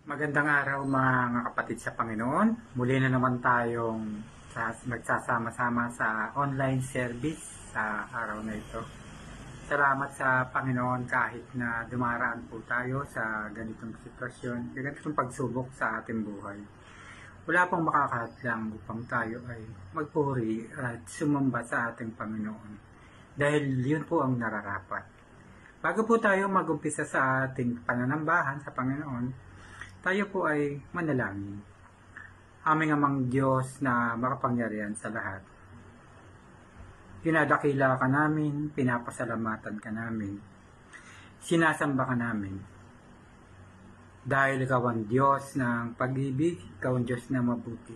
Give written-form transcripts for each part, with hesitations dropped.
Magandang araw mga kapatid sa Panginoon. Muli na naman tayong nagsasama-sama sa online service sa araw na ito. Salamat sa Panginoon kahit na dumaraan po tayo sa ganitong sitwasyon, ganitong pagsubok sa ating buhay. Wala pong makakahadlang upang tayo ay magpuri at sumamba sa ating Panginoon. Dahil yun po ang nararapat. Bago po tayo mag-umpisa sa ating pananambahan sa Panginoon, tayo po ay manalangin. Aming amang Diyos na makapangyarihan sa lahat. Dinadakila ka namin, pinapasalamatan ka namin, sinasamba ka namin. Dahil ikaw ang Diyos ng pag-ibig, ikaw ang Diyos na mabuti.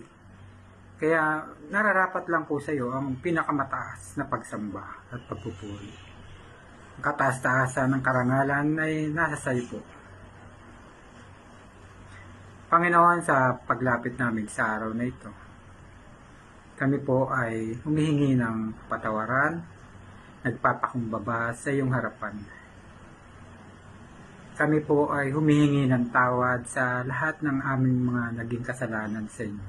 Kaya nararapat lang po sa iyo ang pinakamataas na pagsamba at pagpupuri. Ang kataas-taasan ng karangalan ay nasa sa iyo po. Panginoon, sa paglapit namin sa araw na ito, kami po ay humihingi ng patawaran, nagpapakumbaba sa iyong harapan. Kami po ay humihingi ng tawad sa lahat ng aming mga naging kasalanan sa inyo.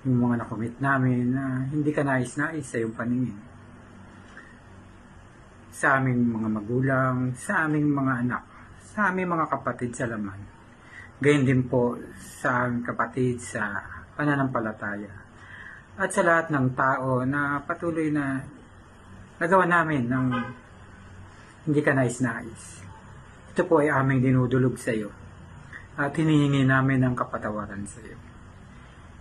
Yung mga nakumit namin na hindi ka nais-nais sa iyong paningin. Sa aming mga magulang, sa aming mga anak, sa aming mga kapatid sa laman. Gayon din po sa aming kapatid sa pananampalataya. At sa lahat ng tao na patuloy na nagawa namin ng hindi ka nais-nais. Ito po ay aming dinudulog sa iyo. At hinihingi namin ng kapatawaran sa iyo.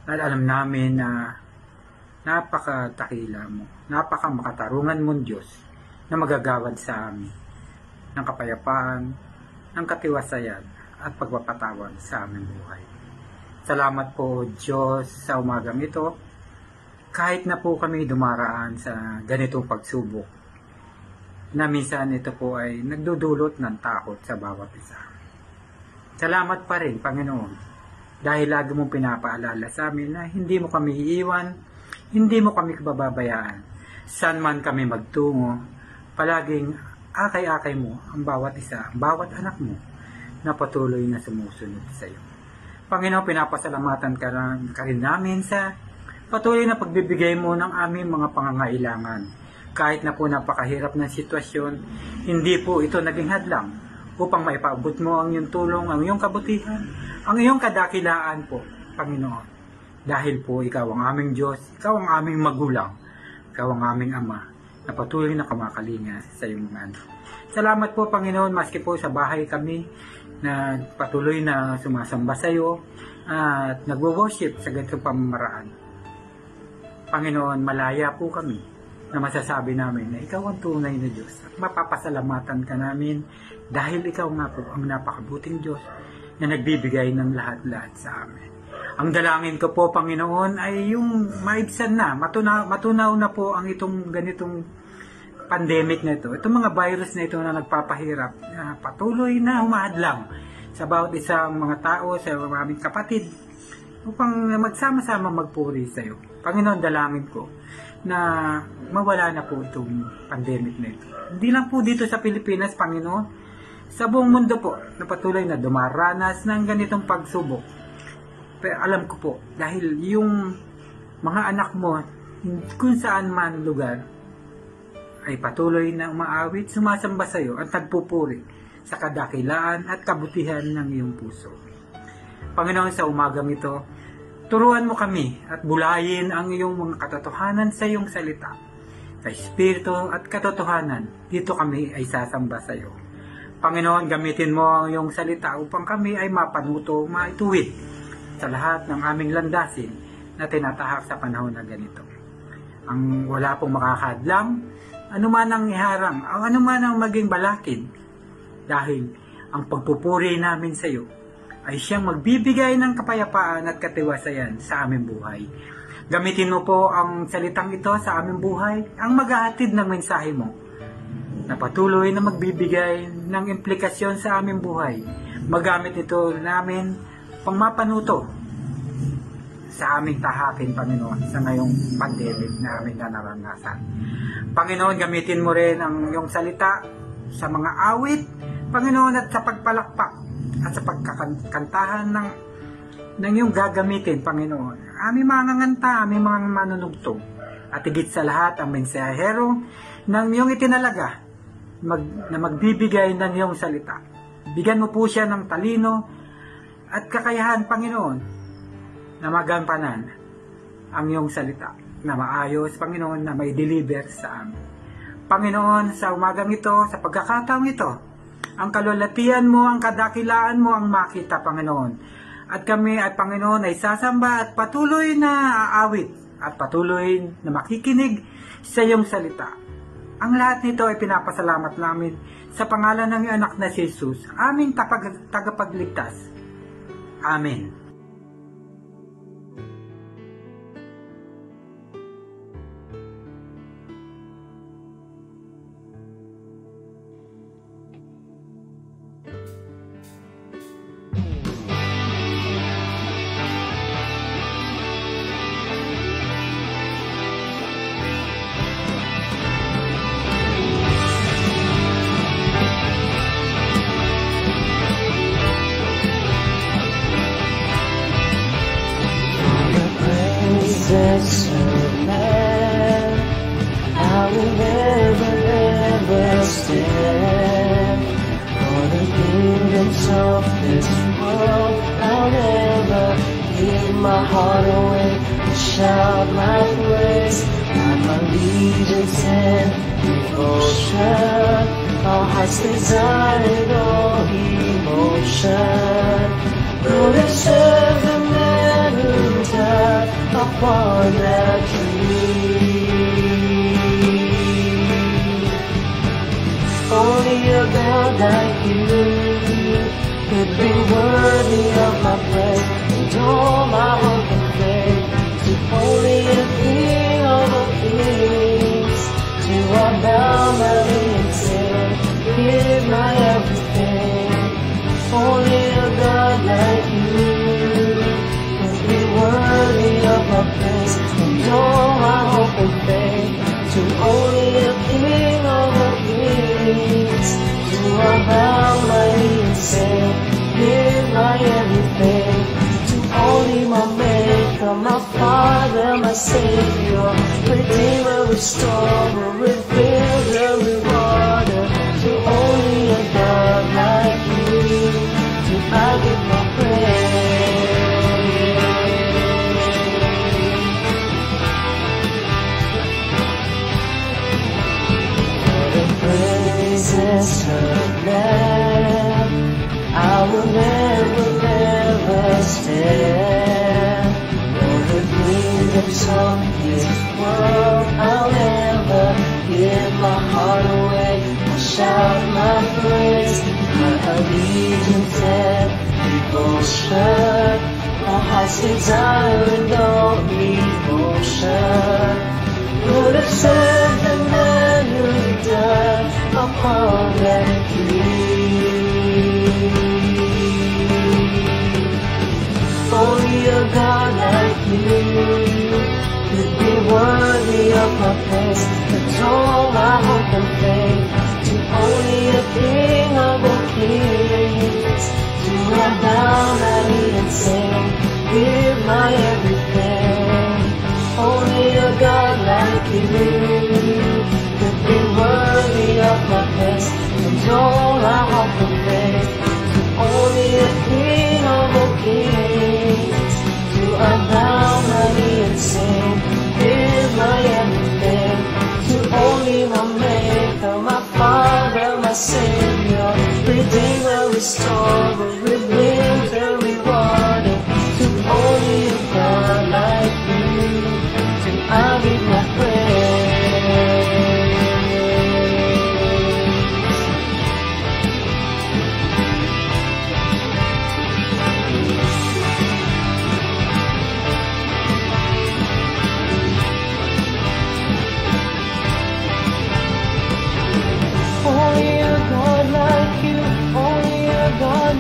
At alam namin na napakatakila mo, napakamakatarungan mong Diyos na magagawad sa amin ng kapayapaan, ng katiwasayan, at pagpapatawad sa aming buhay. Salamat po Diyos sa umagang ito, kahit na po kami dumaraan sa ganitong pagsubok, na minsan ito po ay nagdudulot ng takot sa bawat isa. Salamat pa rin Panginoon, dahil lagi mong pinapaalala sa amin na hindi mo kami iiwan, hindi mo kami kababayaan, saan man kami magtungo, palaging akay-akay mo ang bawat isa, ang bawat anak mo, na patuloy na sumusunod sa iyo. Panginoon, pinapasalamatan ka rin namin sa patuloy na pagbibigay mo ng aming mga pangangailangan. Kahit na po napakahirap ng sitwasyon, hindi po ito naging hadlang upang maipaabot mo ang iyong tulong, ang iyong kabutihan, ang iyong kadakilaan po, Panginoon. Dahil po ikaw ang aming Diyos, ikaw ang aming magulang, ikaw ang aming Ama, na patuloy na kumakalinga sa iyong mga anak. Salamat po Panginoon, maski po sa bahay kami, na patuloy na sumasamba sa iyo at nagwo-worship sa ganitong pamamaraan. Panginoon, malaya po kami na masasabi namin na ikaw ang tunay na Diyos at mapapasalamatan ka namin dahil ikaw nga po ang napakabuting Diyos na nagbibigay ng lahat-lahat sa amin. Ang dalangin ko po Panginoon ay yung maibsan na, matunaw na po ang itong ganitong pandemic na ito, itong mga virus na ito na nagpapahirap, na patuloy na humahadlang sa bawat isang mga tao, sa aming kapatid, upang magsama-sama magpuri sa iyo. Panginoon, dalangin ko na mawala na po itong pandemic na ito. Hindi lang po dito sa Pilipinas, Panginoon, sa buong mundo po, na patuloy na dumaranas ng ganitong pagsubok. Pero alam ko po, dahil yung mga anak mo, kung saan man lugar, ay patuloy na umaawit, sumasamba sa iyo at nagpupuri sa kadakilaan at kabutihan ng iyong puso. Panginoon, sa umagang ito, turuan mo kami at bulayin ang iyong mga katotohanan sa iyong salita. Sa Espiritu at katotohanan, dito kami ay sasamba sa iyo. Panginoon, gamitin mo ang iyong salita upang kami ay mapanuto, maituwid sa lahat ng aming landasin na tinatahak sa panahon na ganito. Ang wala pong makakadlang, anuman ang iharang, ang anuman ang maging balakid, dahil ang pagpupuri namin sa iyo ay siyang magbibigay ng kapayapaan at katiwasayan sa aming buhay. Gamitin mo po ang salitang ito sa aming buhay, ang maghahatid ng mensahe mo, na patuloy na magbibigay ng implikasyon sa aming buhay. Magamit ito namin pang mapanuto sa aming tahakin, Panginoon, sa ngayong pandemic na aming naranasan. Panginoon, gamitin mo rin ang iyong salita sa mga awit, Panginoon, at sa pagpalakpak at sa pagkakantahan ng iyong gagamitin, Panginoon. Aming mga nganganta, aming mga manunugtog, at higit sa lahat ang mensahero ng iyong itinalaga na magbibigay ng iyong salita. Bigyan mo po siya ng talino at kakayahan, Panginoon, na magampanan ang iyong salita na maayos, Panginoon, na may deliver sa amin. Panginoon, sa umagang ito, sa pagkakataong ito, ang kalulatian mo, ang kadakilaan mo ang makita, Panginoon. At kami ay, Panginoon, ay sasamba at patuloy na aawit at patuloy na makikinig sa iyong salita. Ang lahat nito ay pinapasalamat namin sa pangalan ng iyong anak na si Jesus, aming tagapagligtas. Amen. I will never, ever stand for the kingdoms of this world. I'll never give my heart away and shout my praise. I'm allegiance and devotion, our heart's desire and all emotion. Lord, I serve the man who died upon that tree. Only a God like you could be worthy of my praise and all my hope and faith. To only a King of all kings, to I bow my knee and say, give my everything. Only a God like you could be worthy of my praise and all my hope and faith. To only a King of all kings, to I bow my knee and say, give my everything. To only my Maker, my Father, my Savior, Redeemer, Restorer, Rebuilder, Rewarder. To only a God like you, to I give my praise. For the praises of man, I will never, never stand. For the kingdoms of this world, I'll never give my heart away. I'll shout my praise, my allegiance and devotion, my heart's desire and all emotion. Lord, I serve the man who died upon that tree. Only a God like you could be worthy of my praise and all my hope and faith. To only a King of all kings, to I bow my knee and say, give my everything. Only a God like you could be worthy of my praise and all my hope and faith. To only a King of all kings, to I bow my knee and say, give my everything. To only my Maker, my Father, my Savior, Redeemer, Restorer, Rebuilder, Rewarder. To only a God like you, to I give my praise. Only a God like you, only a God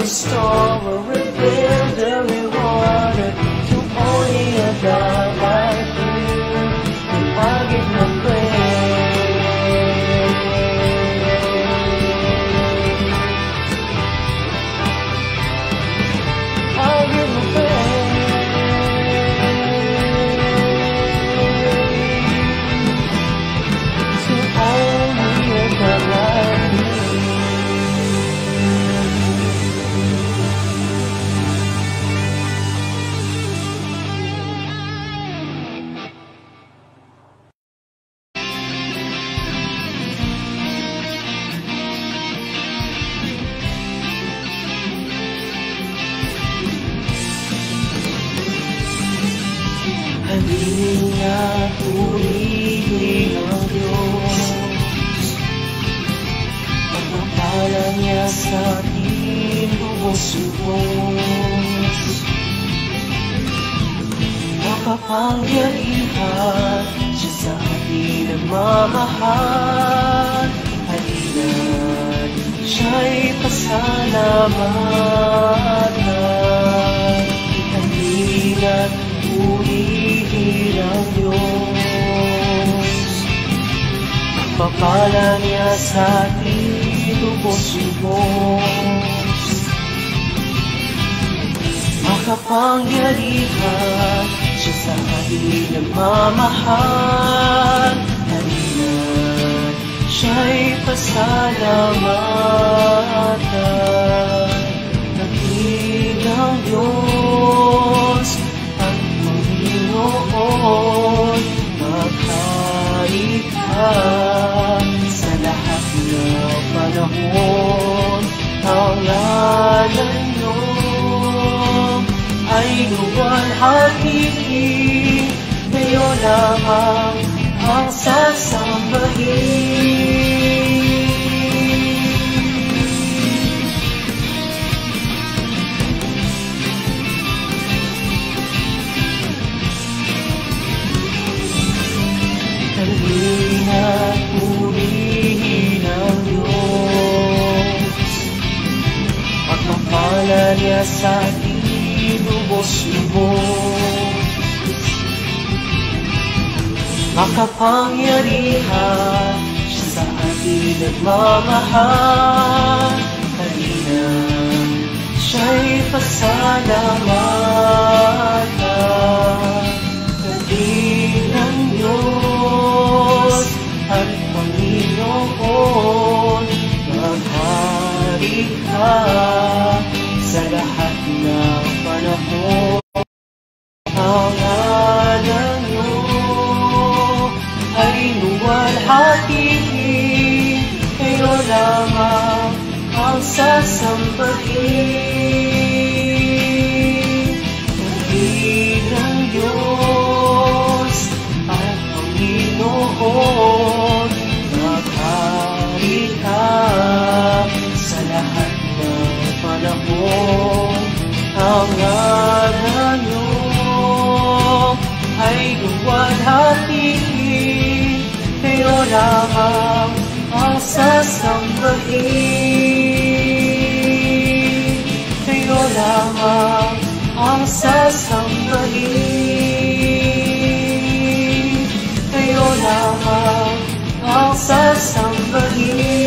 restore or rebuild or reward. To only a God like you, and I'll give my praise. I'll give my praise. To only a God like you. Halina, purihin ang Diyos. Pagpapala niya sa ating lubos-lubos. Makapangyarihan siya sa ating nagmamahal. Halina't siya'y pasalamatan. Halina't purihin ang Diyos. Pagpapala niya sa ating lubos-lubos. Makapangyarihan siya sa ating nagmamahal. Halina't siya'y pasalamatan. Dakilang Diyos at Panginoon, maghari ka sa lahat ng panahon. Ang ngalan niyo ay luwalhatiin, kayo lamang ang sasambahin. Halina't purihin ang Diyos. Pagpapala niya sa ating lubos-lubos. Makapangyarihan siya sa ating nagmamahal. Halina't siya'y pasalamatan. Dakilang Diyos at Panginoon, maghari ka sa lahat ng panahon. Ang ngalan niyo ay luwalhatiin, kayo lamang ang sasambahin. Dakilang Diyos at Panginoon, maghari ka sa lahat ng panahon. Ang ngalan niyo ay luwalhatiin, kayo lamang ang sasambahin. Kayo lamang ang sasambahin. Kayo lamang ang sasambahin.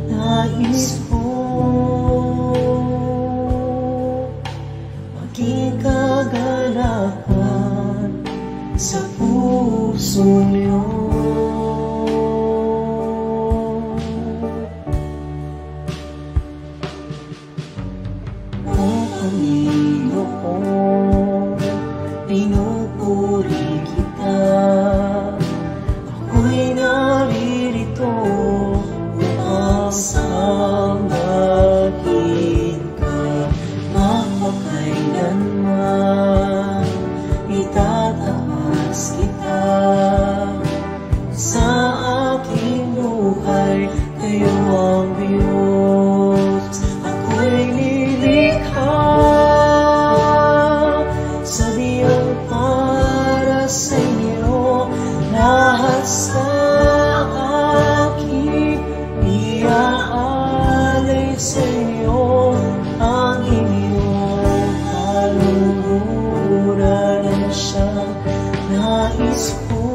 Nais ko maging kagalakan sa puso niyo. O Panginoon, pinupuri kita. Ako'y naririto upang sambahin ka. Mapakailanman itataas kita. Sa aking buhay, kayo ang Diyos. Ako'y nilikha sa diyang para sa inyo. Lahat sa aking iaalay sa inyo. Ang inyong kaluluran ang siyang nais ko.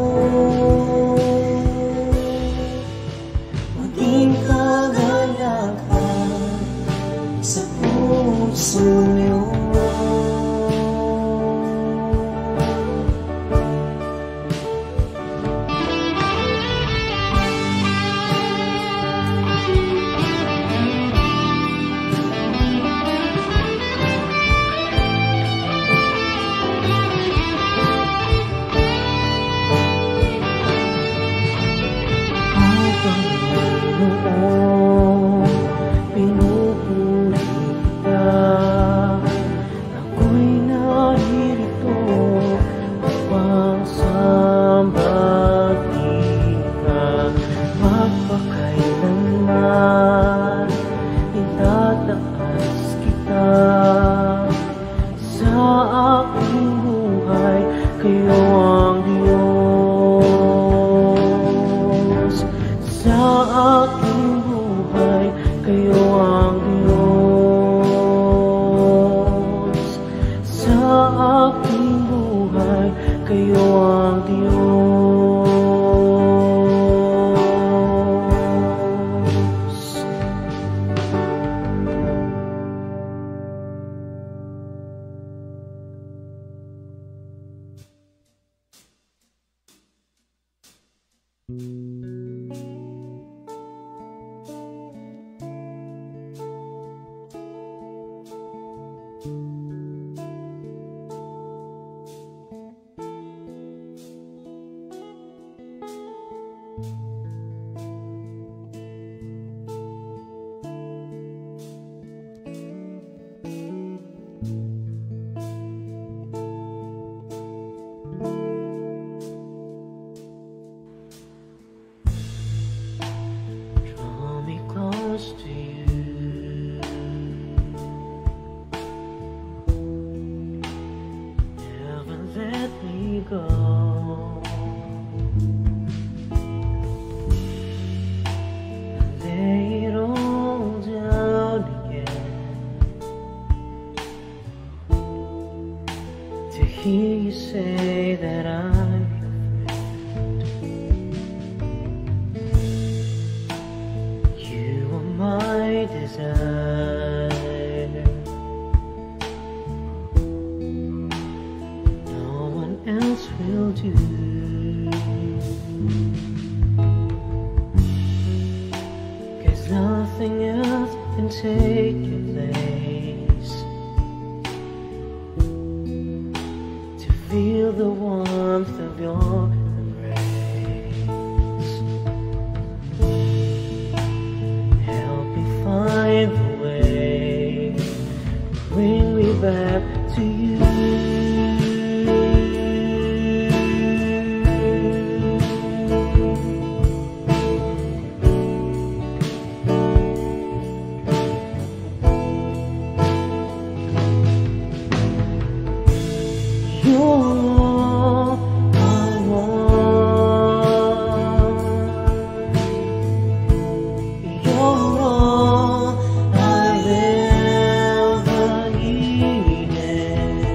Maging kagalakan sa puso niyo. Pinupuri kita. Ako'y naririto upang sambahin ka. Magpakailanman itataas kita. Sa aking buhay, kayo ang Diyos. Sa aking buhay, kayo ang Diyos. Sa aking buhay, kayo ang Diyos. Draw me close to you. Never let me go. Lay it all down again to hear you say that I'm your friend. You are my desire. No one else will do. 'Cause nothing else can take your place. To feel the warmth of your embrace. Help me find the way. Bring me back to you. You're all I've ever needed.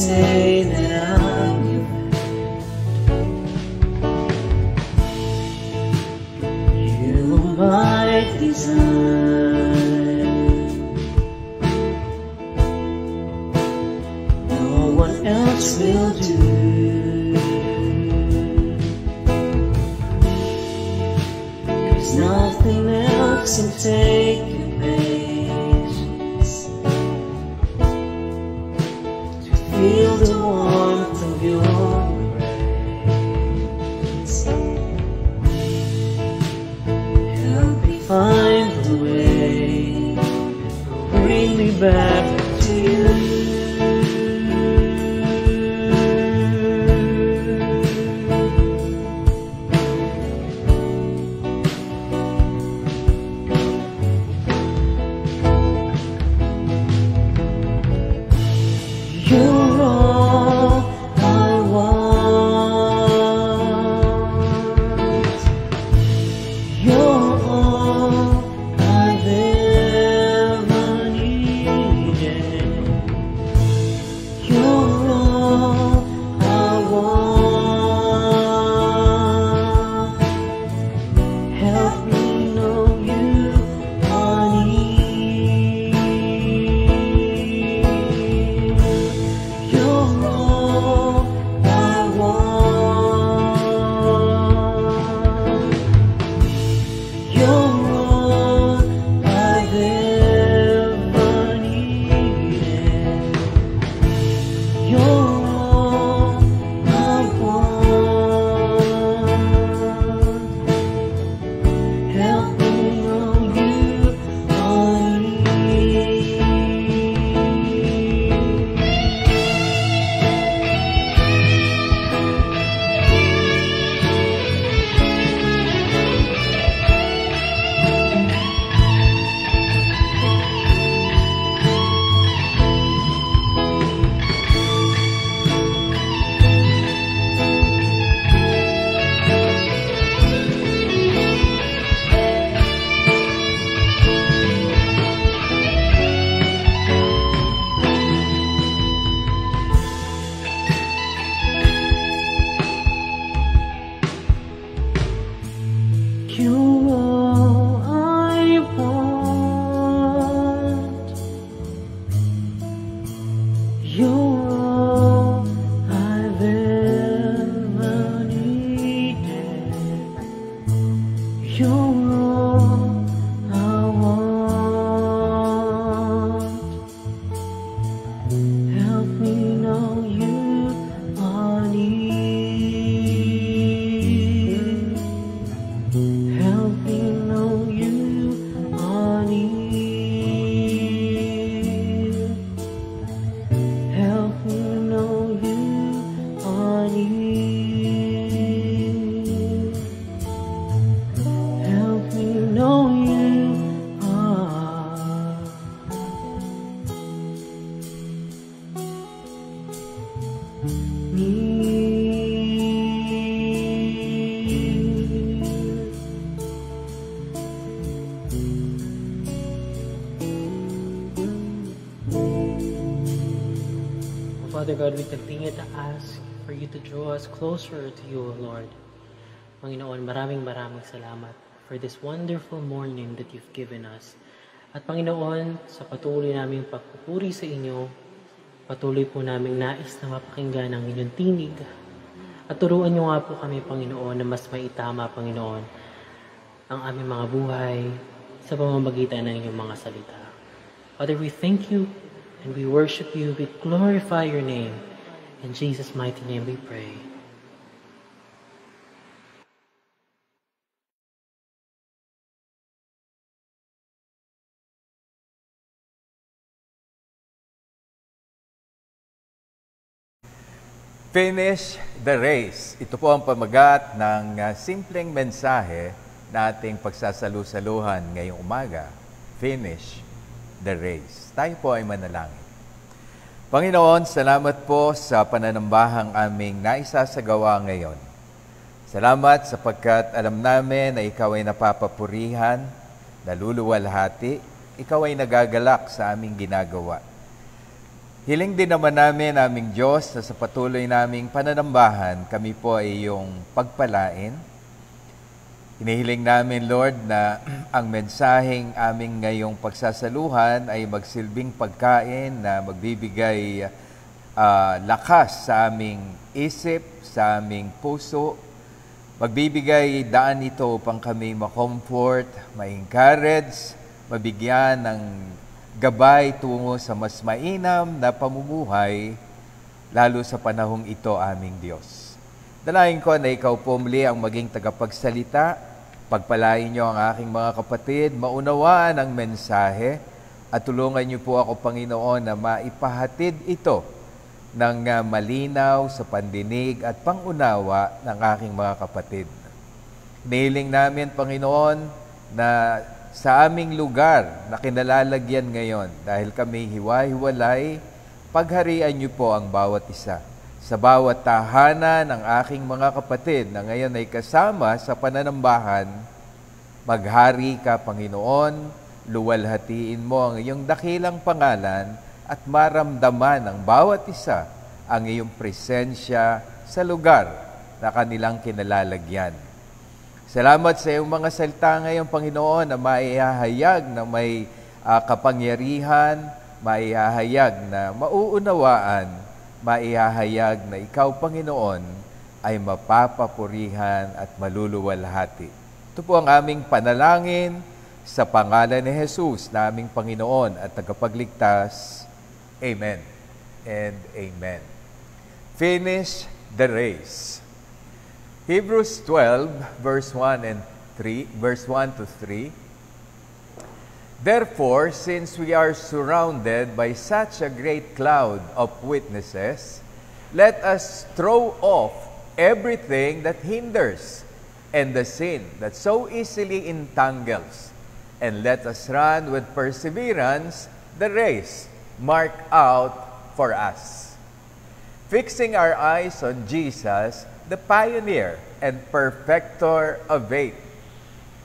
say that I'm your friend. You're my desire. No one else will do. Nothing else can take your patience, to feel the warmth of your embrace. Help me find the way, bring me back to you. You're all I want. You're all I've ever needed. You're all I want. Help me know you are near. You're all I want. You're all I've ever needed. You're all I want. Help me know you are near. You're all I want. You're all I've ever needed. You're all I want. Help me know you are near. Help me know you are near. Help me know you are near. Help me know you are near. Father God, we continue to ask for you to draw us closer to you, O Lord. Panginoon, maraming salamat for this wonderful morning that you've given us. At Panginoon, sa patuloy naming pagpupuri sa inyo, patuloy po naming nais na mapakinggan ang inyong tinig. At turuan niyo nga po kami, Panginoon, na mas maitama, Panginoon, ang aming mga buhay sa pamamagitan ng inyong mga salita. Father, we thank you and we worship you. We glorify your name. In Jesus' mighty name we pray. Finish the race. Ito po ang pamagat ng simpleng mensahe na ating pagsasalu-saluhan ngayong umaga. Finish the race. Tayo po ay manalangin. Panginoon, salamat po sa pananambahang aming naisasagawa ngayon. Salamat sapagkat alam namin na ikaw ay napapapurihan, naluluwalhati, ikaw ay nagagalak sa aming ginagawa. Hiling din naman namin, aming Diyos, na sa patuloy naming pananambahan, kami po ay iyong pagpalain. Hinihiling namin, Lord, na ang mensaheng aming ngayong pagsasaluhan ay magsilbing pagkain na magbibigay lakas sa aming isip, sa aming puso. Magbibigay daan ito upang kami ma-comfort, ma-encourage, mabigyan ng gabay tungo sa mas mainam na pamumuhay, lalo sa panahong ito, aming Diyos. Dalain ko na ikaw po muli ang maging tagapagsalita. Pagpalain niyo ang aking mga kapatid, maunawaan ang mensahe, at tulungan niyo po ako, Panginoon, na maipahatid ito ng malinaw sa pandinig at pangunawa ng aking mga kapatid. Nihiling namin, Panginoon, na sa aming lugar na kinalalagyan ngayon, dahil kami hiwa-hiwalay, pagharian niyo po ang bawat isa. Sa bawat tahanan ng aking mga kapatid na ngayon ay kasama sa pananambahan, maghari ka, Panginoon, luwalhatiin mo ang iyong dakilang pangalan at maramdaman ng bawat isa ang iyong presensya sa lugar na kanilang kinalalagyan. Salamat sa iyong mga salita ngayon, Panginoon, na maihahayag na may kapangyarihan, maihahayag na mauunawaan, maihahayag na ikaw, Panginoon, ay mapapapurihan at maluluwalhati. Ito po ang aming panalangin sa pangalan ni Jesus na aming Panginoon at tagapagligtas. Amen and amen. Finish the race. Hebrews 12, verse 1 to 3. Therefore, since we are surrounded by such a great cloud of witnesses, let us throw off everything that hinders and the sin that so easily entangles, and let us run with perseverance the race marked out for us, fixing our eyes on Jesus, the pioneer and perfecter of faith.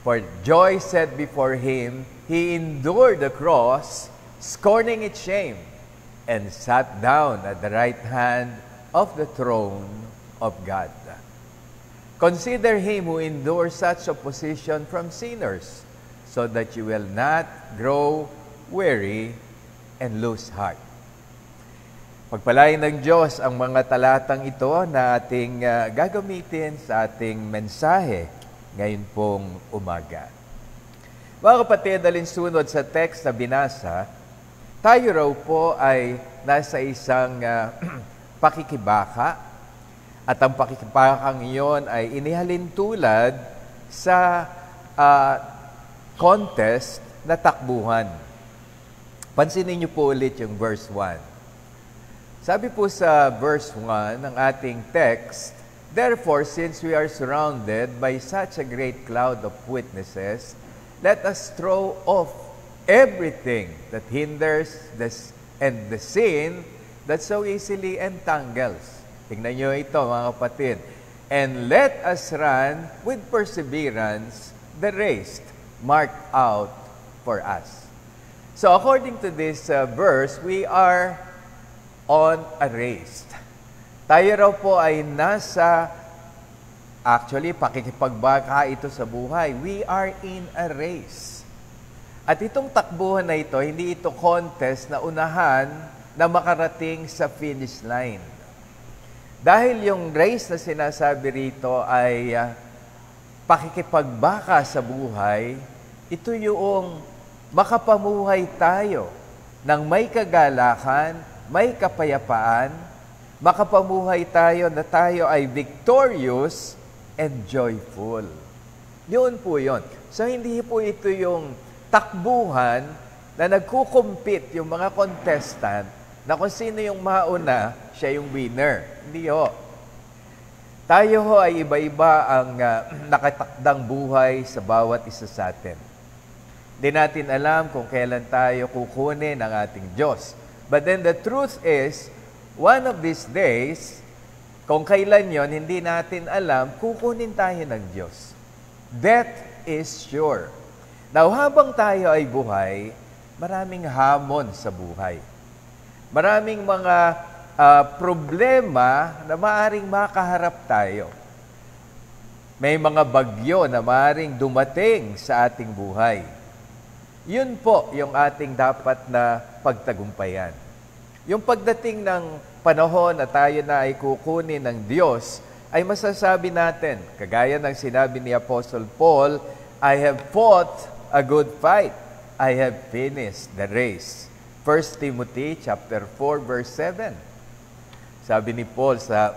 For joy set before him, he endured the cross, scorning its shame, and sat down at the right hand of the throne of God. Consider him who endured such opposition from sinners, so that you will not grow weary and lose heart. Pagpalain ng Diyos ang mga talatang ito na ating gagamitin sa ating mensahe ngayon pong umaga. Mga kapatid, alinsunod sa text na binasa, tayo raw po ay nasa isang pakikibaka, at ang pakikibakang iyon ay inihalin tulad sa contest na takbuhan. Pansinin niyo po ulit yung verse 1. Sabi po sa verse 1 ng ating text, therefore, since we are surrounded by such a great cloud of witnesses, let us throw off everything that hinders and the sin that so easily entangles. Tingnan nyo ito, mga kapatid. And let us run with perseverance the race marked out for us. So according to this verse, we are on a race. Tayo raw po ay pakikipagbaka ito sa buhay. We are in a race. At itong takbuhan na ito, hindi ito contest na unahan na makarating sa finish line. Dahil yung race na sinasabi rito ay pakikipagbaka sa buhay, ito yung makapamuhay tayo ng may kagalakan, may kapayapaan, makapamuhay tayo na tayo ay victorious and joyful. Yun po yun. So, hindi po ito yung takbuhan na nagkukumpit yung mga contestant na kung sino yung mauna, siya yung winner. Hindi ho. Tayo ho ay iba-iba ang nakatakdang buhay sa bawat isa sa atin. Hindi natin alam kung kailan tayo kukunin ang ating Diyos. But then the truth is, one of these days, kung kailan yon, hindi natin alam, kukunin tayo ng Diyos. Death is sure. Now, habang tayo ay buhay, maraming hamon sa buhay. Maraming mga problema na maaring makaharap tayo. May mga bagyo na maaring dumating sa ating buhay. Yun po yung ating dapat na pagtagumpayan. Yung pagdating ng panahon na tayo na ay kukunin ng Diyos, ay masasabi natin, kagaya ng sinabi ni Apostle Paul, I have fought a good fight. I have finished the race. 1 Timothy chapter 4 verse 7. Sabi ni Paul sa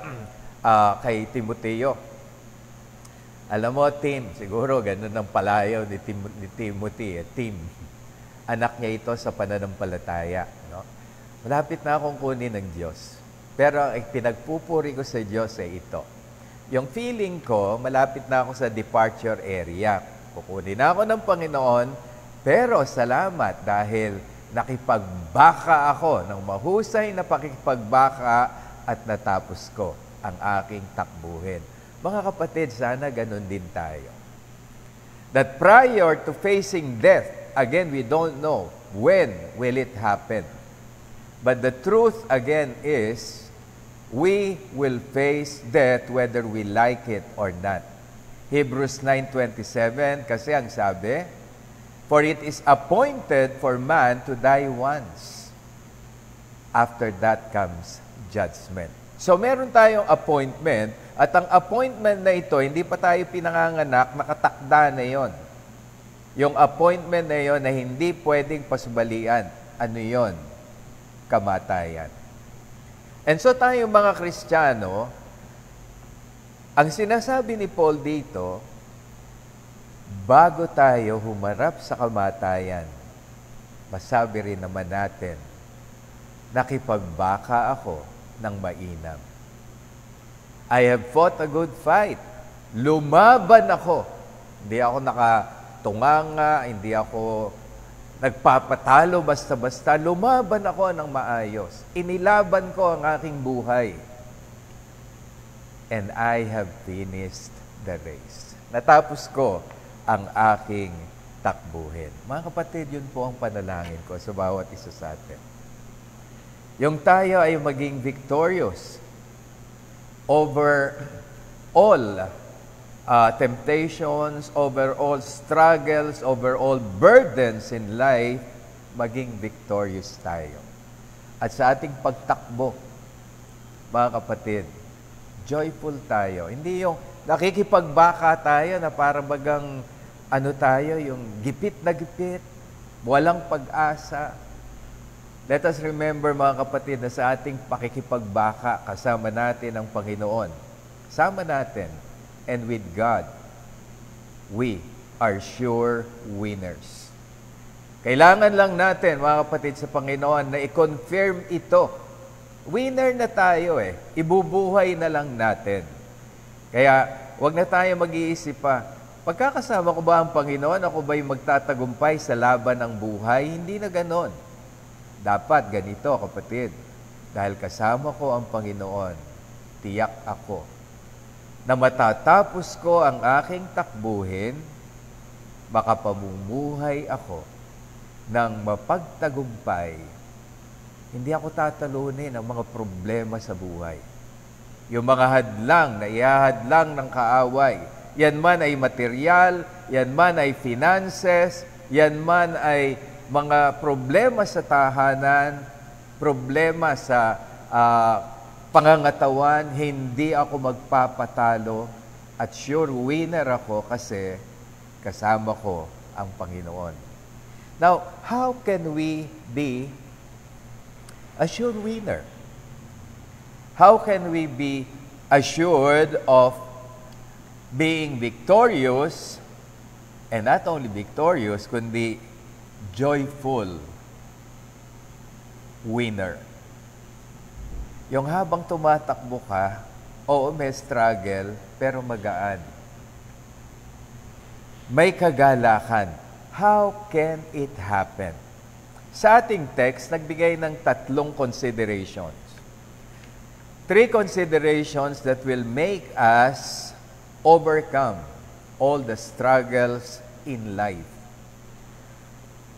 kay Timoteo, alam mo, Tim, siguro ganun ang palayaw ni Timothy, Tim. Anak niya ito sa pananampalataya. No? Malapit na akong kunin ng Diyos. Pero ang pinagpupuri ko sa Diyos ay ito. Yung feeling ko, malapit na ako sa departure area. Kukunin na ako ng Panginoon, pero salamat dahil nakipagbaka ako ng mahusay na pakikipagbaka at natapos ko ang aking takbuhin. Mga kapatid, sana ganun din tayo. That prior to facing death, again, we don't know when will it happen. But the truth again is, we will face death whether we like it or not. Hebrews 9:27, kasi ang sabi, for it is appointed for man to die once. After that comes judgment. So meron tayong appointment, at ang appointment na ito, hindi pa tayo pinanganganak, nakatakda na yon. Yung appointment na yon na hindi pwedeng pasubalian. Ano yon? Kamatayan. And so tayong mga Kristiyano, ang sinasabi ni Paul dito, bago tayo humarap sa kamatayan, masabi rin naman natin, nakipagbaka ako ng mainam. I have fought a good fight. Lumaban ako. Hindi ako nakatunganga, hindi ako nagpapatalo basta-basta. Lumaban ako ng maayos. Inilaban ko ang aking buhay. And I have finished the race. Natapos ko ang aking takbuhin. Mga kapatid, yun po ang panalangin ko sa bawat isa sa atin. Yung tayo ay maging victorious over all temptations, over all struggles, over all burdens in life, maging victorious tayo. At sa ating pagtakbo, mga kapatid, joyful tayo. Hindi yung nakikipagbaka tayo na para bagang ano tayo, yung gipit na gipit, walang pag-asa. Let us remember, mga kapatid, na sa ating pakikipagbaka, kasama natin ang Panginoon. Sama natin. And with God, we are sure winners. Kailangan lang natin, mga kapatid, sa Panginoon na i-confirm ito. Winner na tayo eh. Ibubuhay na lang natin. Kaya, wag na tayo mag-iisip pa, pagkakasama ko ba ang Panginoon, ako ba'y magtatagumpay sa laban ng buhay? Hindi na ganon. Dapat ganito, kapatid. Dahil kasama ko ang Panginoon, tiyak ako na matatapos ko ang aking takbuhin, makapamumuhay ako ng mapagtagumpay. Hindi ako tatalunin ang mga problema sa buhay. Yung mga hadlang na ihahadlang ng kaaway, yan man ay material, yan man ay finances, yan man ay mga problema sa tahanan, problema sa pangangatawan, hindi ako magpapatalo at sure winner ako kasi kasama ko ang Panginoon. Now, how can we be a sure winner? How can we be assured of being victorious, and not only victorious, kundi joyful winner? Yung habang tumatakbo ka, oo, may struggle, pero magaan. May kagalakan. How can it happen? Sa ating text, nagbigay ng 3 considerations. 3 considerations that will make us overcome all the struggles in life.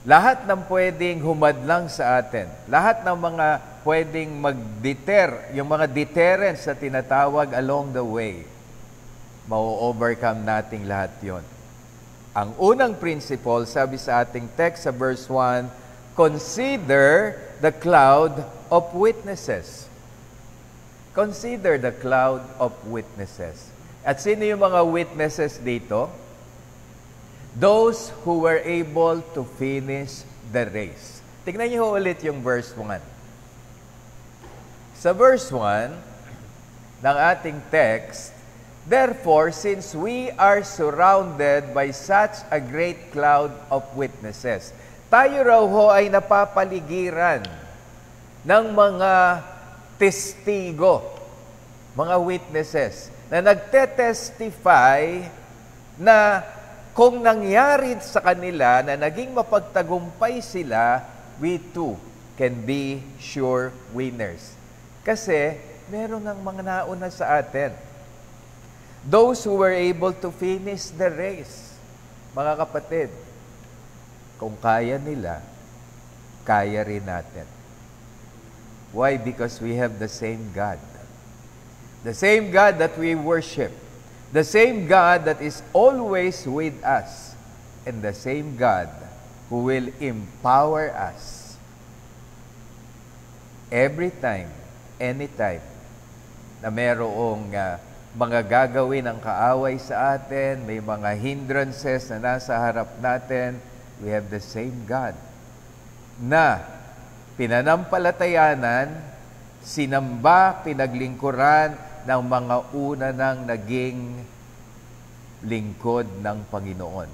Lahat ng pwedeng humadlang sa atin, lahat ng mga pwedeng mag-deter, yung mga deterrents na tinatawag along the way, mau-overcome nating lahat yon. Ang unang principle, sabi sa ating text sa verse 1, consider the cloud of witnesses. Consider the cloud of witnesses. At sino yung mga witnesses dito? Those who were able to finish the race. Tignan niyo ulit yung verse 1. Sa verse 1 ng ating text, therefore, since we are surrounded by such a great cloud of witnesses, tayo raw ho ay napapaligiran ng mga testigo, mga witnesses, na nagte-testify na kung nangyari sa kanila na naging mapagtagumpay sila, we too can be sure winners. Kasi meron ng mga nauna sa atin. Those who were able to finish the race. Mga kapatid, kung kaya nila, kaya rin natin. Why? Because we have the same God. The same God that we worship. The same God that is always with us. And the same God who will empower us every time, anytime, na merong mga gagawin ng kaaway sa atin, may mga hindrances na nasa harap natin, we have the same God na pinanampalatayanan, sinamba, pinaglingkuran ng mga una nang naging lingkod ng Panginoon.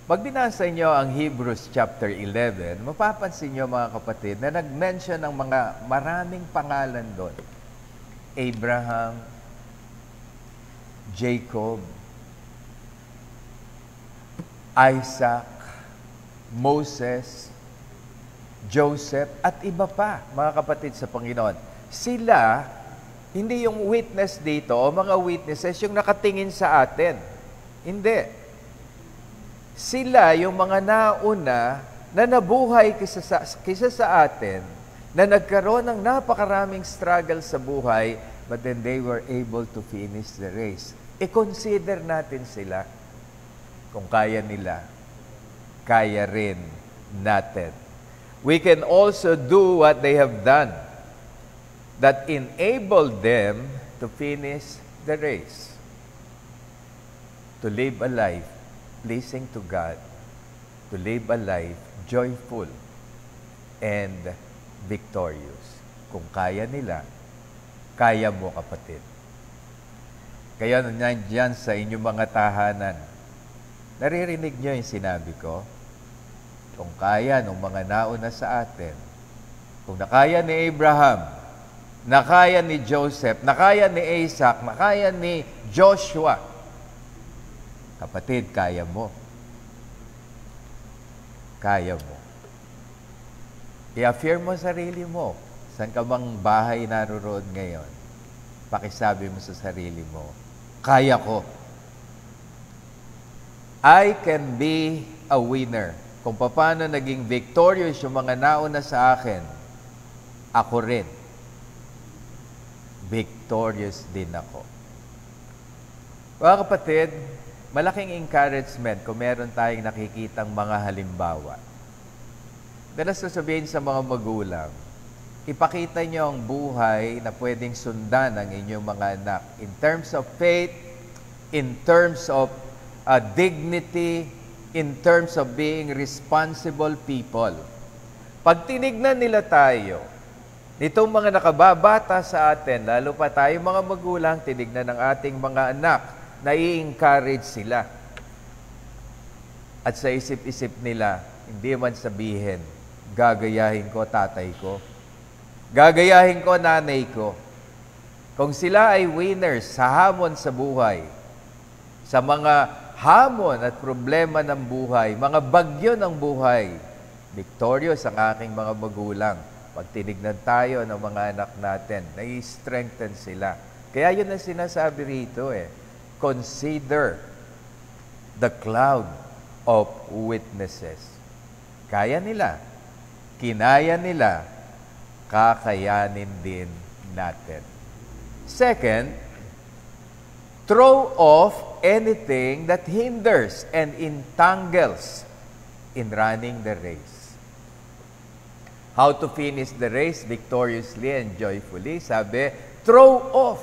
Pag binasa nyo ang Hebrews chapter 11, mapapansin nyo mga kapatid na nag-mention ng mga maraming pangalan doon. Abraham, Jacob, Isaac, Moses, Joseph, at iba pa, mga kapatid sa Panginoon. Sila, hindi yung witness dito, o mga witnesses, yung nakatingin sa atin. Hindi. Sila, yung mga nauna, na nabuhay kisa sa atin, na nagkaroon ng napakaraming struggle sa buhay, but then they were able to finish the race. I-consider natin sila. Kung kaya nila, kaya rin natin. We can also do what they have done that enabled them to finish the race, to live a life pleasing to God, to live a life joyful and victorious. Kung kaya nila, kaya mo, kapatid. Kaya nandiyan sa inyong mga tahanan, naririnig nyo yung sinabi ko? Kung kaya ng mga nauna sa atin, kung nakaya ni Abraham, nakaya ni Joseph, nakaya ni Isaac, nakaya ni Joshua, kapatid, kaya mo. Kaya mo. I-affirm mo sarili mo. Saan ka bang bahay naroon ngayon? Pakisabi mo sa sarili mo, kaya ko. I can be a winner. Kung paano naging victorious yung mga nauna sa akin, ako rin. Victorious din ako. Mga kapatid, malaking encouragement kung meron tayong nakikitang mga halimbawa. Dalas sasabihin sa mga magulang, ipakita nyo ang buhay na pwedeng sundan ng inyong mga anak in terms of faith, in terms of dignity, in terms of being responsible people. Pag tinignan nila tayo, nitong mga nakababata sa atin, lalo pa tayo mga magulang, tinignan ng ating mga anak, nai-encourage sila. At sa isip-isip nila, hindi man sabihin, gagayahin ko tatay ko, gagayahin ko nanay ko. Kung sila ay winners sa hamon sa buhay, sa mga hamon at problema ng buhay, mga bagyo ng buhay, victorious ang aking mga magulang. Pag tinignan tayo ng mga anak natin, nai-strengthen sila. Kaya yun ang sinasabi rito Consider the cloud of witnesses. Kaya nila. Kinaya nila. Kakayanin din natin. Second, throw off anything that hinders and entangles in running the race. How to finish the race victoriously and joyfully? Sabi, throw off.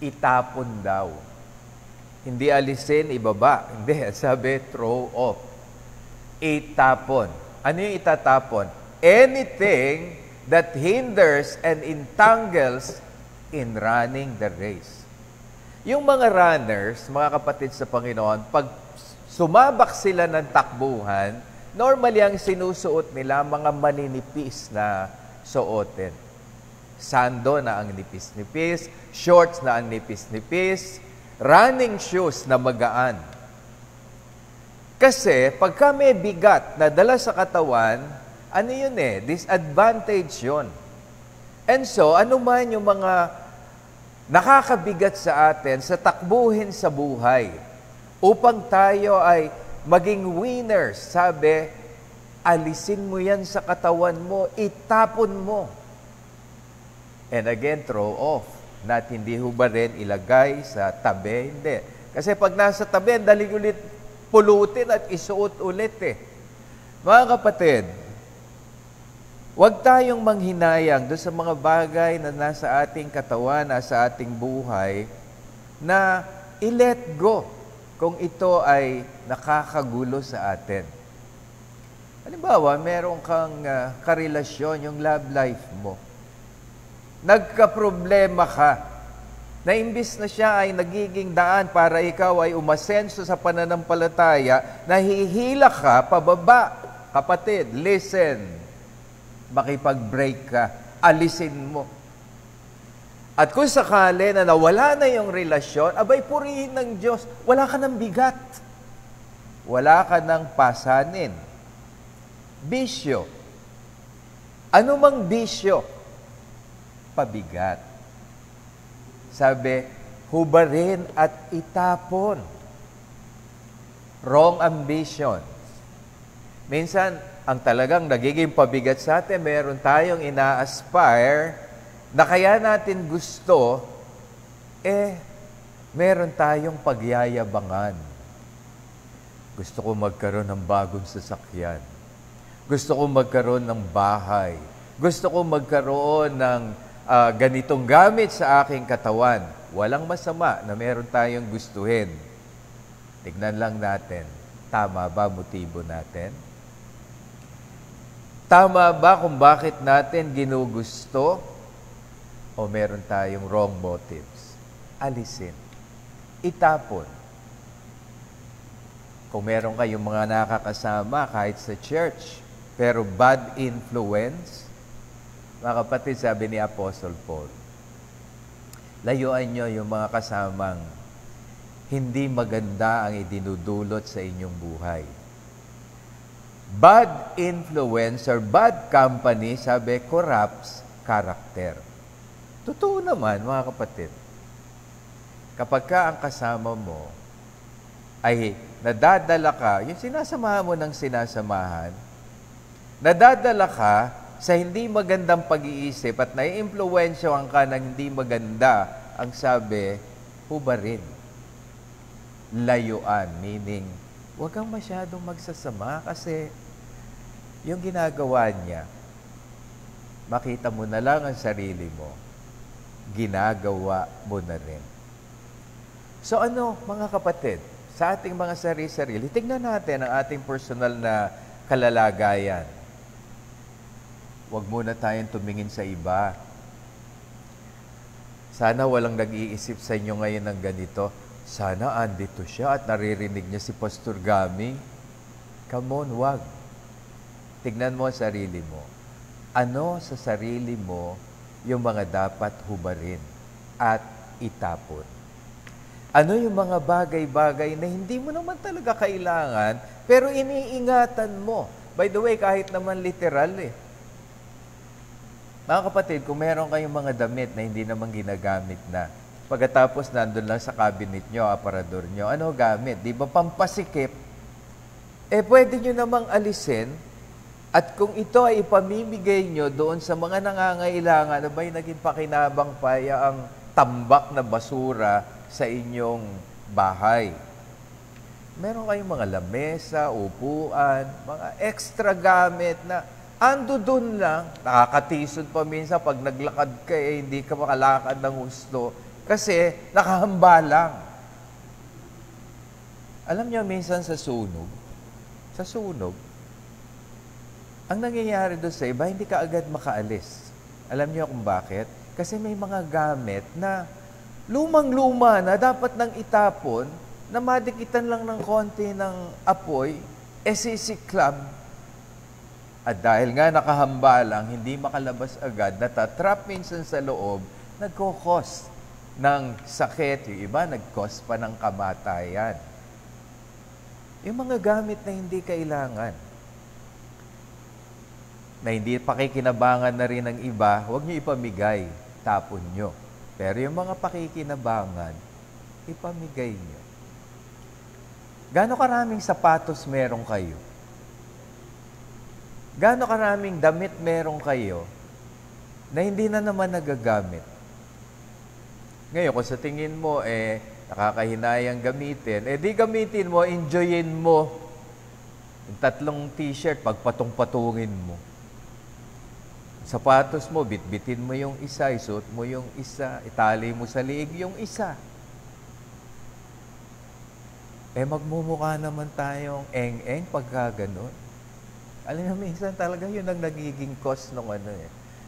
Itapon daw. Hindi alisin, ibaba. Hindi, sabi, throw off. Itapon. Ano yung itatapon? Anything that hinders and entangles in running the race. Yung mga runners, mga kapatid sa Panginoon, pag sumabak sila ng takbuhan, normally ang sinusuot nila mga maninipis na suotin. Sando na ang nipis-nipis, shorts na ang nipis-nipis, running shoes na magaan. Kasi pagka may bigat na dala sa katawan, ano yun disadvantage yun. And so, ano man yung mga nakakabigat sa atin sa takbuhin sa buhay, upang tayo ay maging winners, sabi, alisin mo yan sa katawan mo, itapon mo. And again, throw off. Not hindi hubarin, ilagay sa tabi, hindi. Kasi pag nasa tabi, dali ulit pulutin at isuot ulit Mga kapatid, huwag tayong manghinayang doon sa mga bagay na nasa ating katawan, nasa ating buhay, na i-let go kung ito ay nakakagulo sa atin. Halimbawa, meron kang karelasyon, yung love life mo. Nagkaproblema ka, na imbis na siya ay nagiging daan para ikaw ay umasenso sa pananampalataya, nahihila ka pababa. Kapatid, listen. Makipag-break ka, alisin mo. At kung sakali na nawala na yung relasyon, abay purihin ng Diyos, wala ka ng bigat. Wala ka ng pasanin. Bisyo. Ano mang bisyo? Pabigat. Sabi, hubarin at itapon. Wrong ambitions. Minsan, ang talagang nagiging pabigat sa atin, meron tayong ina-aspire na kaya natin gusto, meron tayong pagyayabangan. Gusto ko magkaroon ng bagong sasakyan. Gusto ko magkaroon ng bahay. Gusto ko magkaroon ng ganitong gamit sa aking katawan. Walang masama na meron tayong gustuhin. Tignan lang natin, tama ba motibo natin? Tama ba kung bakit natin ginugusto? O meron tayong wrong motives? Alisin. Itapon. Kung meron kayong mga nakakasama kahit sa church, pero bad influence, mga kapatid, sabi ni Apostle Paul, layuan nyo yung mga kasamang hindi maganda ang idinudulot sa inyong buhay. Bad influence or bad company, sabi, corrupts character. Totoo naman, mga kapatid. Kapag ka ang kasama mo ay nadadala ka, yung sinasamahan mo ng sinasamahan, nadadala ka sa hindi magandang pag-iisip at nai-impluwensyahan ka ng hindi maganda, ang sabi, hubarin. Layuan, meaning, huwag kang masyadong magsasama kasi yung ginagawa niya, makita mo na lang ang sarili mo, ginagawa mo na rin. So ano, mga kapatid, sa ating mga sarili-sarili, tignan natin ang ating personal na kalalagayan. Huwag muna tayong tumingin sa iba. Sana walang nag-iisip sa inyo ngayon ng ganito. Sana andito siya at naririnig niya si Pastor Gami. Come on, wag. Tignan mo ang sarili mo. Ano sa sarili mo yung mga dapat hubarin at itapon? Ano yung mga bagay-bagay na hindi mo naman talaga kailangan, pero iniingatan mo? By the way, kahit naman literal Mga kapatid, kung meron kayong mga damit na hindi naman ginagamit na, pagkatapos nandun lang sa cabinet nyo, aparador nyo, ano gamit? Di ba pampasikip? pwede nyo namang alisin at kung ito ay ipamimigay nyo doon sa mga nangangailangan, abay naging pakinabang pa ang tambak na basura sa inyong bahay. Meron kayong mga lamesa, upuan, mga extra gamit na ando dun lang, nakakatisod pa minsan pag naglakad ka hindi ka makalakad ng gusto kasi nakahamba lang. Alam niyo, minsan sa sunog, ang nangyayari doon sa iba, hindi ka agad makaalis. Alam niyo kung bakit? Kasi may mga gamit na lumang-luma na dapat nang itapon, na madikitan lang ng konti ng apoy, sisiklab. At dahil nga nakahamba lang, hindi makalabas agad, natatrap minsan sa loob, nagkukos ng sakit. Yung iba, nagkos pa ng kamatayan. Yung mga gamit na hindi kailangan, na hindi pakikinabangan na rin ng iba, huwag niyo ipamigay, tapon niyo. Pero yung mga pakikinabangan, ipamigay niyo. Gaano karaming sapatos meron kayo? Gaano karaming damit meron kayo na hindi na naman nagagamit? Ngayon, kung sa tingin mo, nakakahinayang gamitin, di gamitin mo, enjoyin mo. Yung 3 t-shirt, pagpatong-patungin mo. Sapatos mo, bitbitin mo yung isa, isuot mo yung isa, itali mo sa liig yung isa. Magmumukha naman tayong eng-eng pagka ganun. Alam mo, minsan talaga yun ang nagiging cause ng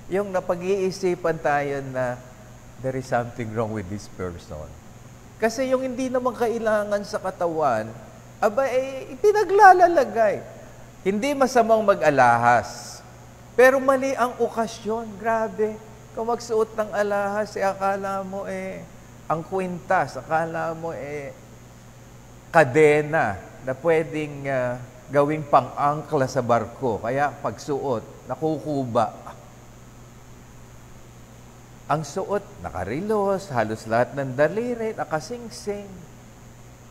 Yung napag-iisipan tayo na there is something wrong with this person. Kasi yung hindi naman kailangan sa katawan, pinaglalalagay. Hindi masamang mag-alahas. Pero mali ang okasyon. Grabe. Kung magsuot ng alahas, akala mo ang kwintas, akala mo kadena na pwedeng gawing pang-angkla sa barko. Kaya pagsuot, nakukuba. Ang suot, nakarilos, halos lahat ng daliri, nakasingsing.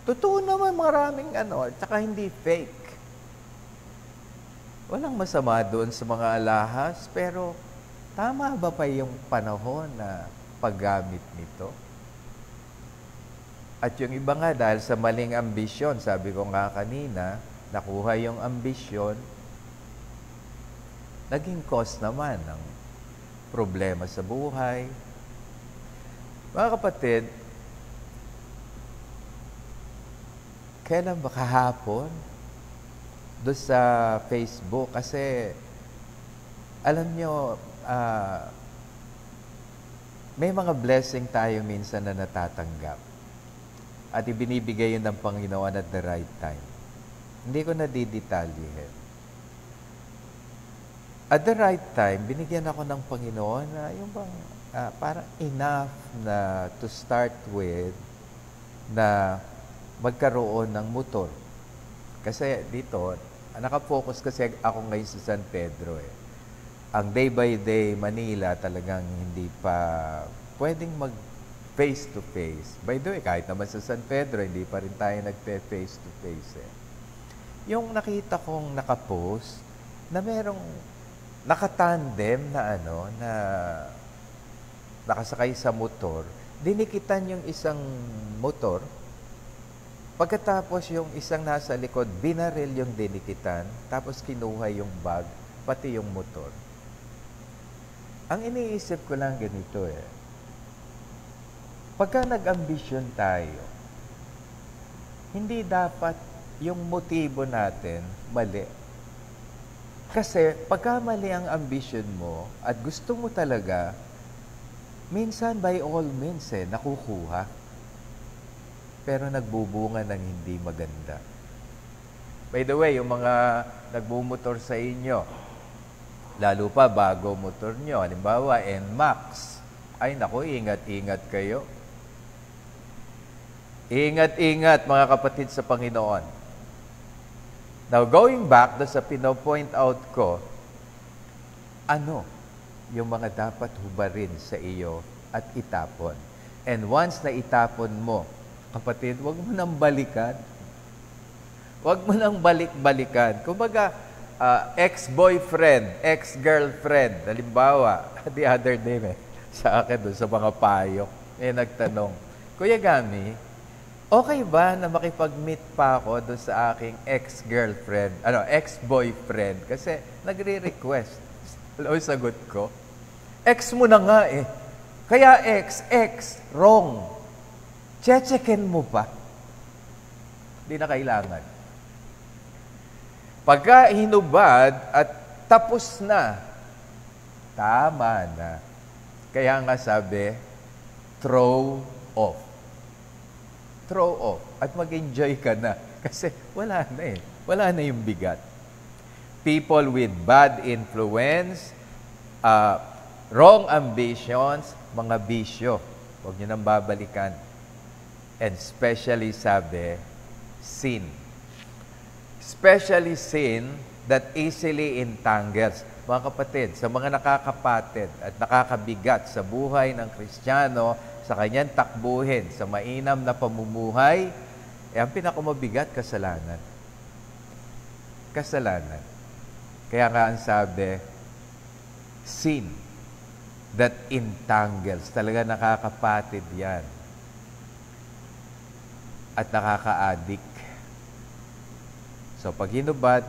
Totoo naman maraming tsaka hindi fake. Walang masama doon sa mga alahas, pero tama ba pa yung panahon na paggamit nito? At yung iba nga, dahil sa maling ambisyon, sabi ko nga kanina, nakuha yung ambisyon, naging cause naman ng problema sa buhay. Mga kapatid, kailan ba kahapon? Doon sa Facebook, kasi alam nyo, may mga blessing tayo minsan na natatanggap. At ibinibigay yun ng Panginoon at the right time. Hindi ko nadidetalyehin. At the right time, binigyan ako ng Panginoon na yung bang parang enough na to start with na magkaroon ng motor. Kasi dito, nakafocus kasi ako ngayon sa San Pedro. Ang day by day Manila talagang hindi pa pwedeng mag face to face. By the way, kahit naman sa San Pedro, hindi pa rin tayo nagpe-face to face. Yung nakita kong nakapost na merong nakatandem na na nakasakay sa motor, dinikitan yung isang motor, pagkatapos yung isang nasa likod, binaril yung dinikitan, tapos kinuha yung bag, pati yung motor. Ang iniisip ko lang ganito pagka nag-ambisyon tayo, hindi dapat yung motibo natin mali. Kasi pagka mali ang ambisyon mo at gusto mo talaga, minsan by all means nakukuha. Pero nagbubunga ng hindi maganda. By the way, yung mga nagbumotor sa inyo, lalo pa bago motor nyo, halimbawa NMAX, ay naku, ingat-ingat kayo. Ingat-ingat mga kapatid sa Panginoon. Now, going back doon sa pino-point out ko, yung mga dapat hubarin sa iyo at itapon. And once na itapon mo, kapatid, huwag mo nang balikan. Huwag mo nang balik-balikan. Kumbaga, ex-boyfriend, ex-girlfriend. Halimbawa, the other day, sa akin doon, sa mga payok, nagtanong, Kuya Gami, okay ba na makipag-meet pa ako doon sa aking ex-girlfriend, ex-boyfriend? Kasi nagre-request. Alam mo, sagot ko, ex mo na nga eh. Kaya ex, wrong. Checheken mo pa. Hindi na kailangan. Pagka hinubad at tapos na, tama na. Kaya nga sabi, throw off. Throw off. At mag-enjoy ka na. Kasi wala na eh. Wala na yung bigat. People with bad influence, wrong ambitions, mga bisyo. Huwag nyo nang babalikan. And especially sabi, sin. Especially sin that easily entangles. Mga kapatid, sa mga nakakapatid at nakakabigat sa buhay ng Kristiyano, sa kanyang takbuhin, sa mainam na pamumuhay, ang pinakamabigat, kasalanan. Kasalanan. Kaya nga ang sabi, sin that entangles. Talaga nakakapatid yan. At nakaka-addict. So, pag hinubad,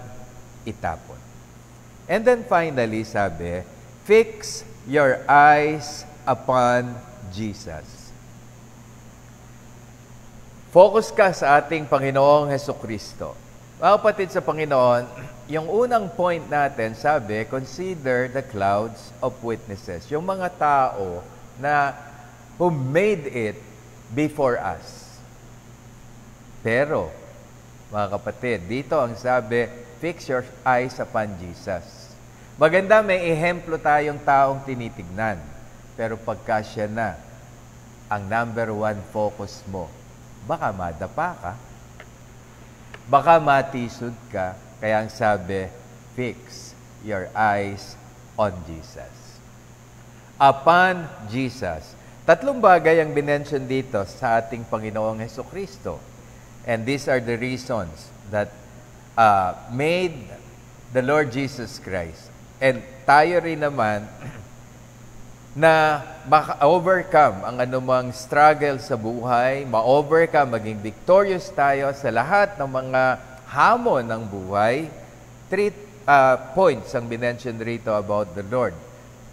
itapon. And then finally, sabi, fix your eyes upon Jesus. Focus ka sa ating Panginoong Hesukristo. Mga kapatid sa Panginoon, yung unang point natin, sabi, consider the clouds of witnesses. Yung mga tao na who made it before us. Pero, mga kapatid, dito ang sabi, fix your eyes upon Jesus. Maganda, may ehemplo tayong taong tinitignan. Pero pagka siya na, ang number one focus mo, baka madapa ka. Baka matisod ka. Kaya ang sabi, fix your eyes on Jesus. Upon Jesus. Tatlong bagay ang binention dito sa ating Panginoong Hesukristo. And these are the reasons that made the Lord Jesus Christ. And tayo rin naman na maka-overcome ang anumang struggle sa buhay, ma-overcome, maging victorious tayo sa lahat ng mga hamon ng buhay. 3 points ang binention rito about the Lord.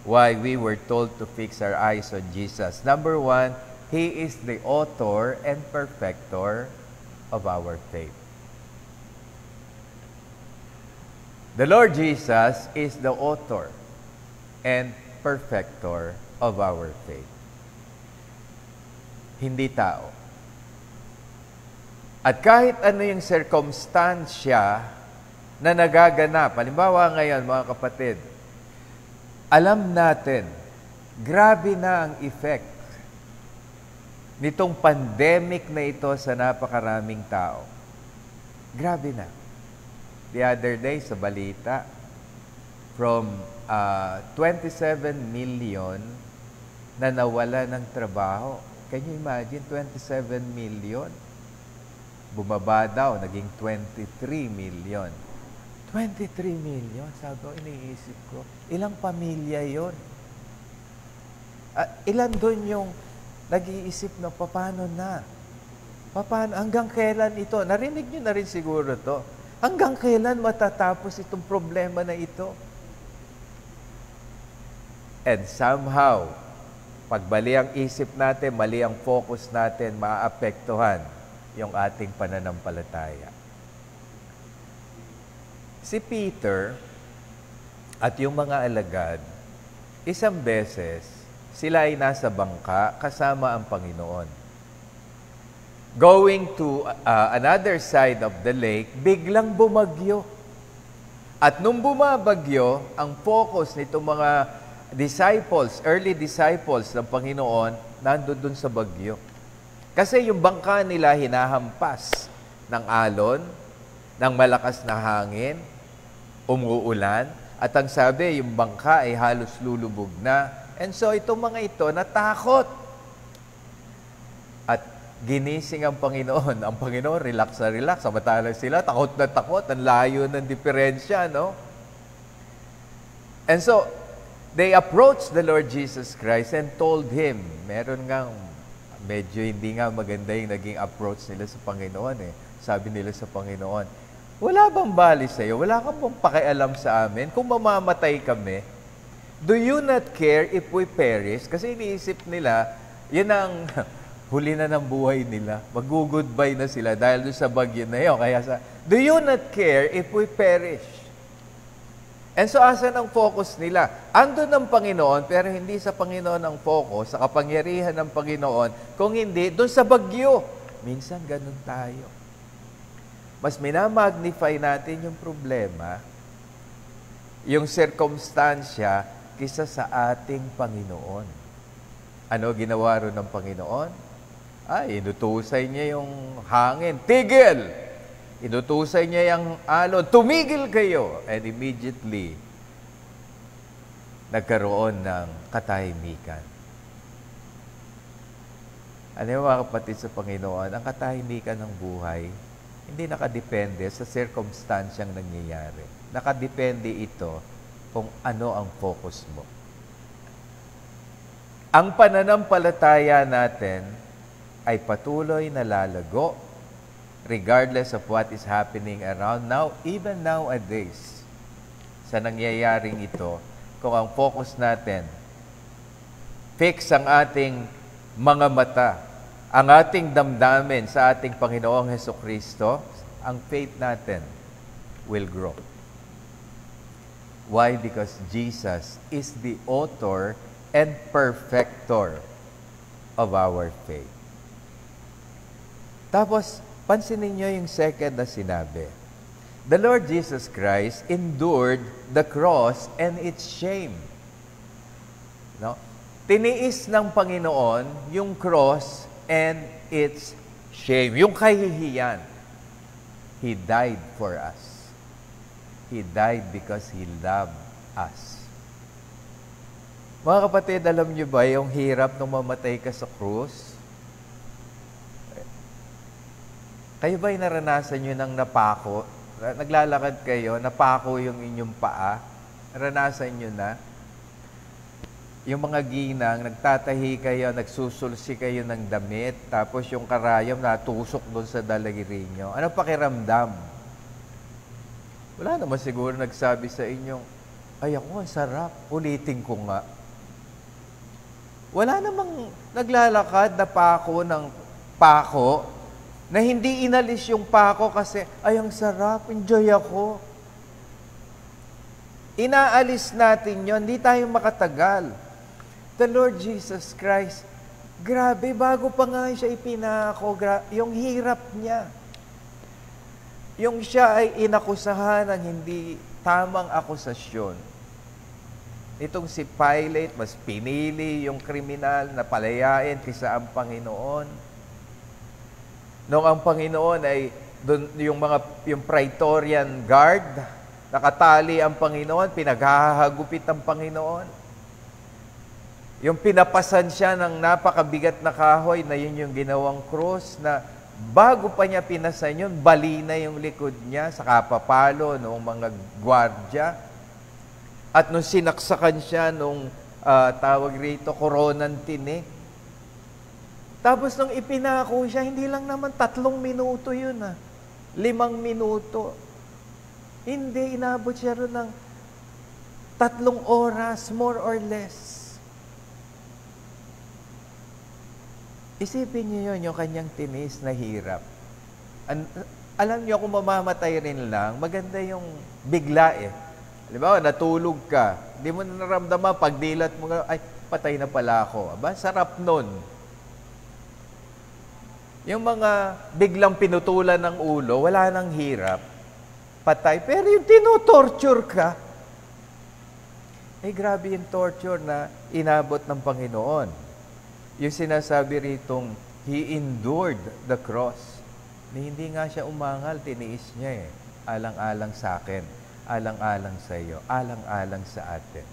Why we were told to fix our eyes on Jesus. Number 1, He is the author and perfecter of our faith. The Lord Jesus is the author and perfecter of our faith. Hindi tao. At kahit ano yung circumstansya na nagaganap, halimbawa ngayon mga kapatid, alam natin, grabe na ang effect nitong pandemic na ito sa napakaraming tao. Grabe na. The other day sa balita, from 27 million na nawala ng trabaho. Can you imagine? 27 million. Bumaba daw, naging 23 million. 23 million? Sabi ko, iniisip ko, ilang pamilya yon? Ilan doon yung nag-iisip na, paano na? Paano? Hanggang kailan ito? Narinig nyo na rin siguro to. Hanggang kailan matatapos itong problema na ito? And somehow, pag mali ang isip natin, mali ang focus natin, maaapektuhan yung ating pananampalataya. Si Peter at yung mga alagad, isang beses, sila ay nasa bangka kasama ang Panginoon. Going to another side of the lake, biglang bumagyo. At nung bumabagyo, ang focus nitong mga disciples, early disciples ng Panginoon, nandun sa bagyo. Kasi yung bangka nila hinahampas ng alon, ng malakas na hangin, umuulan, at ang sabi, yung bangka ay halos lulubog na. And so, itong mga ito natakot. At ginising ang Panginoon. Ang Panginoon, relax na relax. Samantalang sila, takot na takot. Ang layo ng diferensya, no? And so, they approached the Lord Jesus Christ and told Him, meron nga, medyo hindi nga maganda yung naging approach nila sa Panginoon eh. Sabi nila sa Panginoon, wala bang bali sa'yo? Wala ka bang pakialam sa amin? Kung mamamatay kami, do you not care if we perish? Kasi iniisip nila, yun ang huli na ng buhay nila. Mag-goodbye na sila dahil doon sa bagyo na yun. Kaya do you not care if we perish? And so, asan ang focus nila? Andun ang Panginoon, pero hindi sa Panginoon ang focus, sa kapangyarihan ng Panginoon, kung hindi, doon sa bagyo. Minsan, ganun tayo. Mas minamagnify natin yung problema, yung circumstansya, kisa sa ating Panginoon. Ano ginawa ron ng Panginoon? Inutusay niya yung hangin. Tigil! Inutusay niya yung alon. Tumigil kayo! And immediately, nagkaroon ng katahimikan. Ano yung mga kapatid sa Panginoon? Ang katahimikan ng buhay, hindi nakadepende sa circumstansyang nangyayari. Nakadepende ito kung ano ang focus mo. Ang pananampalataya natin ay patuloy na lalago regardless of what is happening around now, even nowadays. Sa nangyayaring ito, kung ang focus natin, fix ang ating mga mata, ang ating damdamin sa ating Panginoong Hesukristo, ang faith natin will grow. Why? Because Jesus is the author and perfecter of our faith. Tapos, pansinin niyo yung second na sinabi. The Lord Jesus Christ endured the cross and its shame. No? Tiniis ng Panginoon yung cross and its shame, yung kahihiyan. He died for us. He died because He loved us. Mga kapatid, alam niyo ba yung hirap nung mamatay ka sa krus? Kayo ba'y naranasan nyo ng napako? Naglalakad kayo, napako yung inyong paa? Naranasan nyo na? Yung mga ginang, nagtatahi kayo, nagsusulsi kayo ng damit, tapos yung karayom natusok doon sa dalagiri nyo. Ano pakiramdam? Wala naman siguro nagsabi sa inyong, ay ako, ang sarap, ulitin ko nga. Wala namang naglalakad na pako ng pako, na hindi inalis yung pako kasi, ay, ang sarap, enjoy ako. Inaalis natin yon, hindi tayo makatagal. The Lord Jesus Christ, grabe, bago pa nga siya ipinako, yung hirap niya. Yung siya ay inakusahan ng hindi tamang akusasyon. Itong si Pilate, mas pinili yung kriminal na palayain kaysa ang Panginoon. Noong ang Panginoon ay yung Praetorian Guard, nakatali ang Panginoon, pinaghahagupit ang Panginoon. Yung pinapasan siya ng napakabigat na kahoy na yun yung ginawang krus na bago pa niya pinasan yun, bali na yung likod niya sa kapapalo noong mga gwardya. At nung sinaksakan siya nung tawag rito, koronang tinik. Tapos nung ipinako siya, hindi lang naman 3 minuto yun 5 minuto. Hindi, inabot siya rin ng 3 oras, more or less. Isipin niyo yun, yung kanyang tinis na hirap. Alam niyo, kung mamamatay rin lang, maganda yung bigla eh. Halimbawa, natulog ka, hindi mo naramdaman, pagdilat mo, ay, patay na pala ako. Aba, sarap nun. Yung mga biglang pinutulan ng ulo, wala nang hirap, patay. Pero yung tinutorture ka, grabe yung torture na inabot ng Panginoon. Yung sinasabi ritong, He endured the cross. Hindi nga siya umangal, tiniis niya eh. Alang-alang sa akin, alang-alang sa iyo, alang-alang sa atin.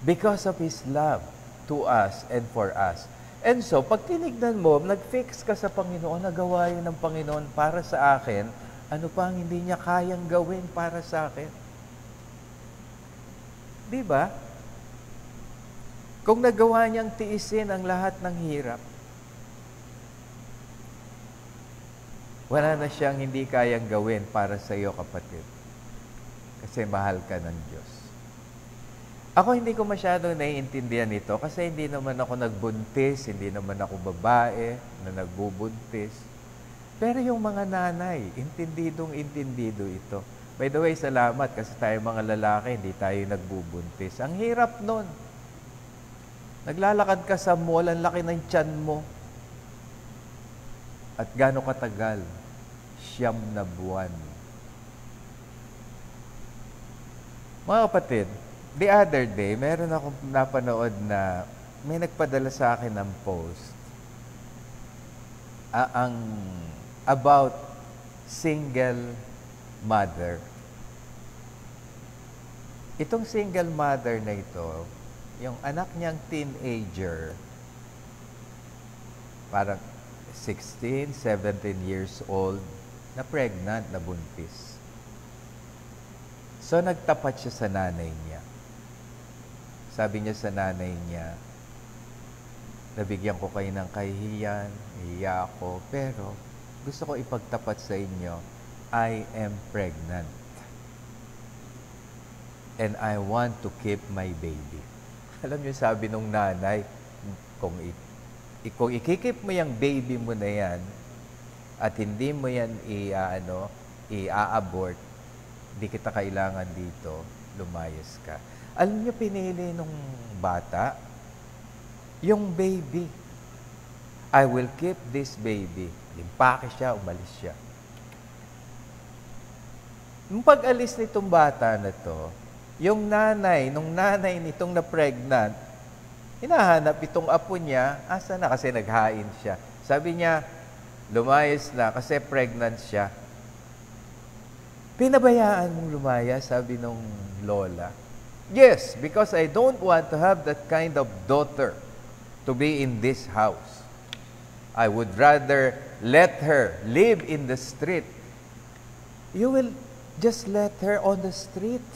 Because of His love to us and for us. And so, pag tinignan mo, nag-fix ka sa Panginoon, nagawa yun ng Panginoon para sa akin, ano pa ang hindi niya kayang gawin para sa akin? Di ba? Kung nagawa niyang tiisin ang lahat ng hirap, wala na siyang hindi kayang gawin para sa iyo, kapatid. Kasi mahal ka ng Diyos. Ako hindi ko masyado naiintindihan ito kasi hindi naman ako nagbuntis, hindi naman ako babae na nagbubuntis. Pero yung mga nanay, intindidong-intindido ito. By the way, salamat kasi tayo mga lalaki, hindi tayo nagbubuntis. Ang hirap nun. Naglalakad ka sa mall, ang laki ng tiyan mo. At gaano katagal? 9 na buwan. Mga kapatid, the other day, meron akong napanood na may nagpadala sa akin ng post about single mother. Itong single mother na ito, yung anak niyang teenager, parang 16, 17 years old, na pregnant, na buntis. So, nagtapat siya sa nanay niya. Sabi niya sa nanay niya, nabigyan ko kayo ng kahihiyan, hiya ako, pero gusto ko ipagtapat sa inyo, I am pregnant. And I want to keep my baby. Alam niyo, sabi nung nanay, kung ikikip mo yung baby mo na yan, at hindi mo yan i-abort, di kita kailangan dito, lumayas ka. Alam niyo, pinili nung bata, yung baby. I will keep this baby. Limpake siya, umalis siya. Nung pag-alis nitong bata na to, yung nanay, nung nanay nitong na-pregnant, hinahanap itong apo niya, asa na kasi naghain siya. Sabi niya, lumayas na kasi pregnant siya. Pinabayaan mong lumayas, sabi nung lola. Yes, because I don't want to have that kind of daughter to be in this house. I would rather let her live in the street. You will just let her on the street.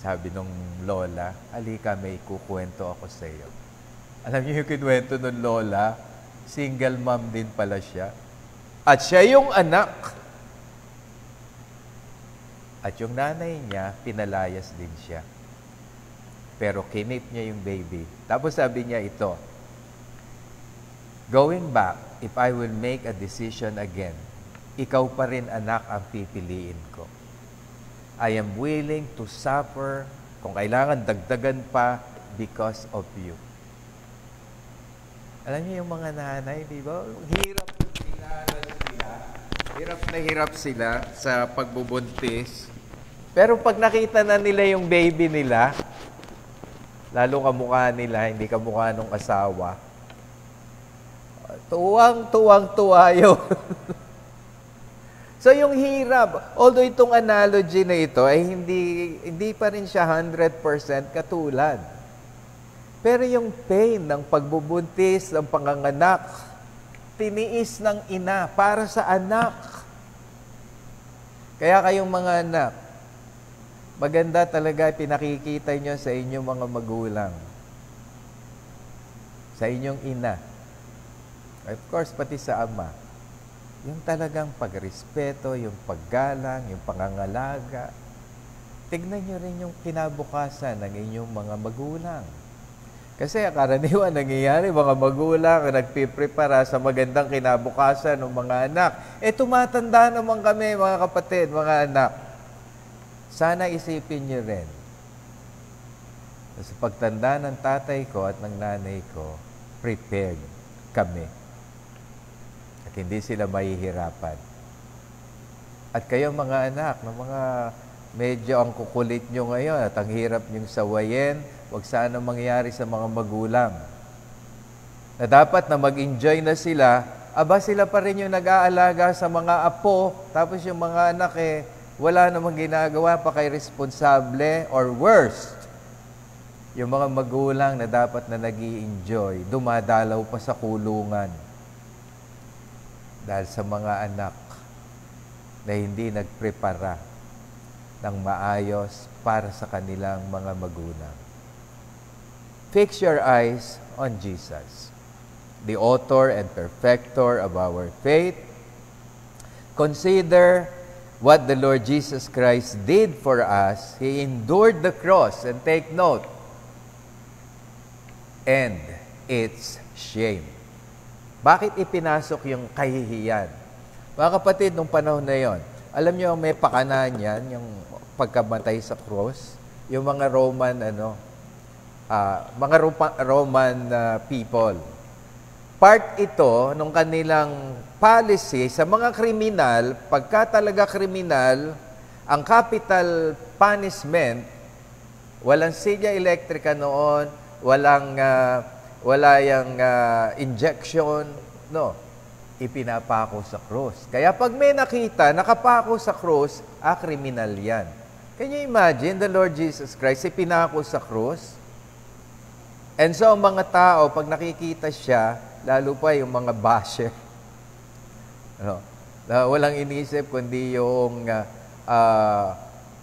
Sabi nung lola, alika, may kukwento ako sa iyo. Alam niyo yung kinuwento nung lola, single mom din pala siya. At siya yung anak. At yung nanay niya, pinalayas din siya. Pero kinip niya yung baby. Tapos sabi niya ito, going back, if I will make a decision again, ikaw pa rin anak ang pipiliin ko. I am willing to suffer, kung kailangan dagdagan pa, because of you. Alam niyo yung mga nanay, di ba? Hirap sila sa pagbubuntis. Pero pag nakita na nila yung baby nila, lalo kamukha nila, hindi kamukha nung asawa, tuwang-tuwa yun. So yung hirap, although itong analogy na ito ay hindi pa rin siya 100% katulad. Pero yung pain ng pagbubuntis, ng panganganak, tiniis ng ina para sa anak. Kaya kayong mga anak, maganda talaga pinakikita nyo sa inyong mga magulang. Sa inyong ina. Of course, pati sa ama. Yung talagang pagrespeto, yung paggalang, yung pangangalaga. Tignan nyo rin yung kinabukasan ng inyong mga magulang. Kasi karaniwan nangyayari, mga magulang nagpiprepara sa magandang kinabukasan ng mga anak. Tumatanda naman kami, mga kapatid, mga anak. Sana isipin nyo rin. Sa pagtanda ng tatay ko at ng nanay ko, prepared kami. At hindi sila mahihirapan. At kayo mga anak, ng mga medyo ang kukulit nyo ngayon at ang hirap nyong sawayin, huwag sana mangyari sa mga magulang. Na dapat na mag-enjoy na sila, aba sila pa rin yung nag-aalaga sa mga apo, tapos yung mga anak wala namang ginagawa pa kay responsable or worst. Yung mga magulang na dapat na nag-i-enjoy, dumadalaw pa sa kulungan dahil sa mga anak na hindi nagprepara ng maayos para sa kanilang mga magulang. Fix your eyes on Jesus, the author and perfecter of our faith. Consider what the Lord Jesus Christ did for us. He endured the cross, and take note, and its shame. Bakit ipinasok yung kahihiyan? Mga kapatid, nung panahon na yon, alam niyo may pakana yan, yung pagkamatay sa cross, yung mga Roman, Roman people. Part ito nung kanilang policy sa mga kriminal, pagka talaga kriminal, ang capital punishment, walang silya elektrika noon, wala yung injection, no. Ipinapako sa cross. Kaya pag may nakita, nakapako sa cross, kriminal yan. Can you imagine the Lord Jesus Christ, ipinako sa cross? And so, ang mga tao, pag nakikita siya, lalo pa yung mga basher, no, na walang inisip kundi yung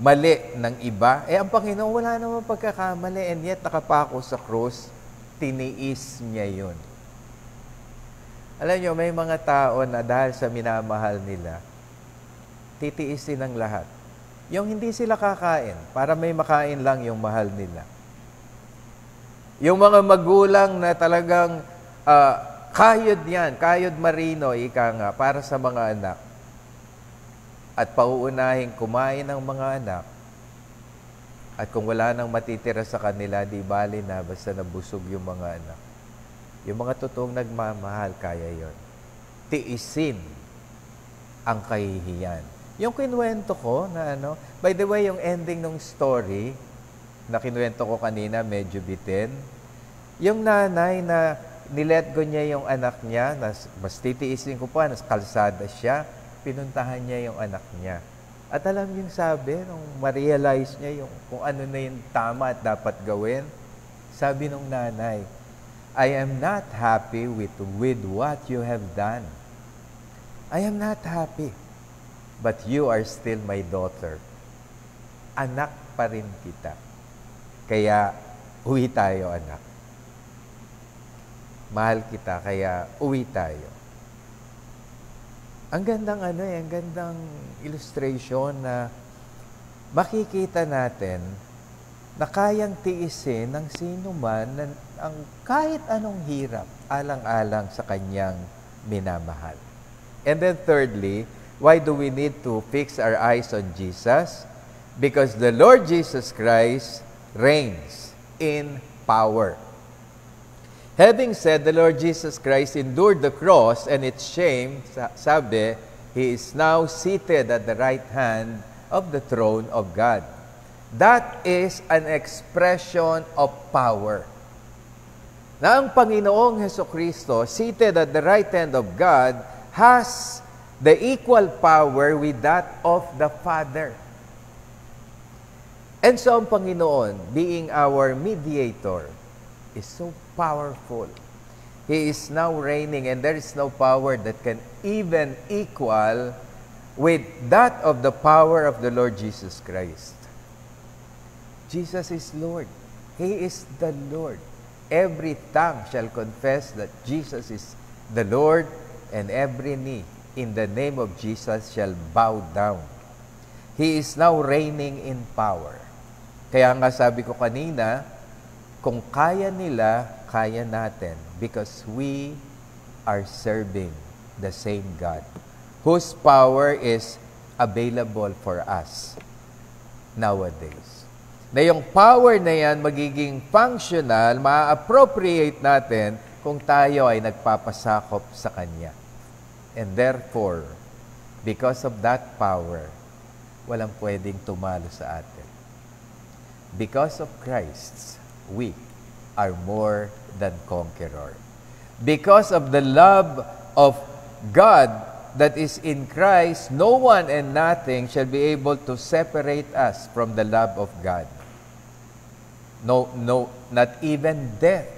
mali ng iba. Ang Panginoon, wala naman pagkakamali, and yet nakapako sa cross, tiniis niya yun. Alam nyo, may mga tao na dahil sa minamahal nila, titiisin ang lahat. Yung hindi sila kakain, para may makain lang yung mahal nila. Yung mga magulang na talagang kayod marino, ika nga, para sa mga anak. At pauunahin kumain ng mga anak. At kung wala nang matitira sa kanila, di bali na, basta nabusog yung mga anak. Yung mga totoong nagmamahal, kaya yon. Tiisin ang kahihiyan. Yung kinuwento ko na by the way, yung ending ng story na kinuwento ko kanina, medyo bitin. Yung nanay na nilet go niya yung anak niya, mas titiisin ko pa, nas kalsada siya, pinuntahan niya yung anak niya. At alam yung sabi, nung ma-realize niya yung kung ano na yung tama at dapat gawin, sabi nung nanay, I am not happy with what you have done. I am not happy, but you are still my daughter. Anak pa rin kita. Kaya, uwi tayo, anak. Mahal kita, kaya uwi tayo. Ang gandang ang gandang illustration na makikita natin na kayang tiisin ng sino man ang kahit anong hirap alang-alang sa kanyang minamahal. And then thirdly, why do we need to fix our eyes on Jesus? Because the Lord Jesus Christ reigns in power. Having said the Lord Jesus Christ endured the cross and its shame, sabi, He is now seated at the right hand of the throne of God. That is an expression of power. Na ang Panginoong Hesukristo, seated at the right hand of God, has the equal power with that of the Father. And so ang Panginoon, being our mediator, is so powerful. He is now reigning, and there is no power that can even equal with that of the power of the Lord Jesus Christ. Jesus is Lord. He is the Lord. Every tongue shall confess that Jesus is the Lord, and every knee in the name of Jesus shall bow down. He is now reigning in power. Kaya nga sabi ko kanina, kung kaya nila, kaya natin, because we are serving the same God, whose power is available for us nowadays. Na yung power na yan magiging functional, ma-appropriate natin kung tayo ay nagpapasakop sa Kanya. And therefore, because of that power, walang pwedeng tumalo sa atin. Because of Christ, we are more than conqueror. Because of the love of God that is in Christ, no one and nothing shall be able to separate us from the love of God. not even death,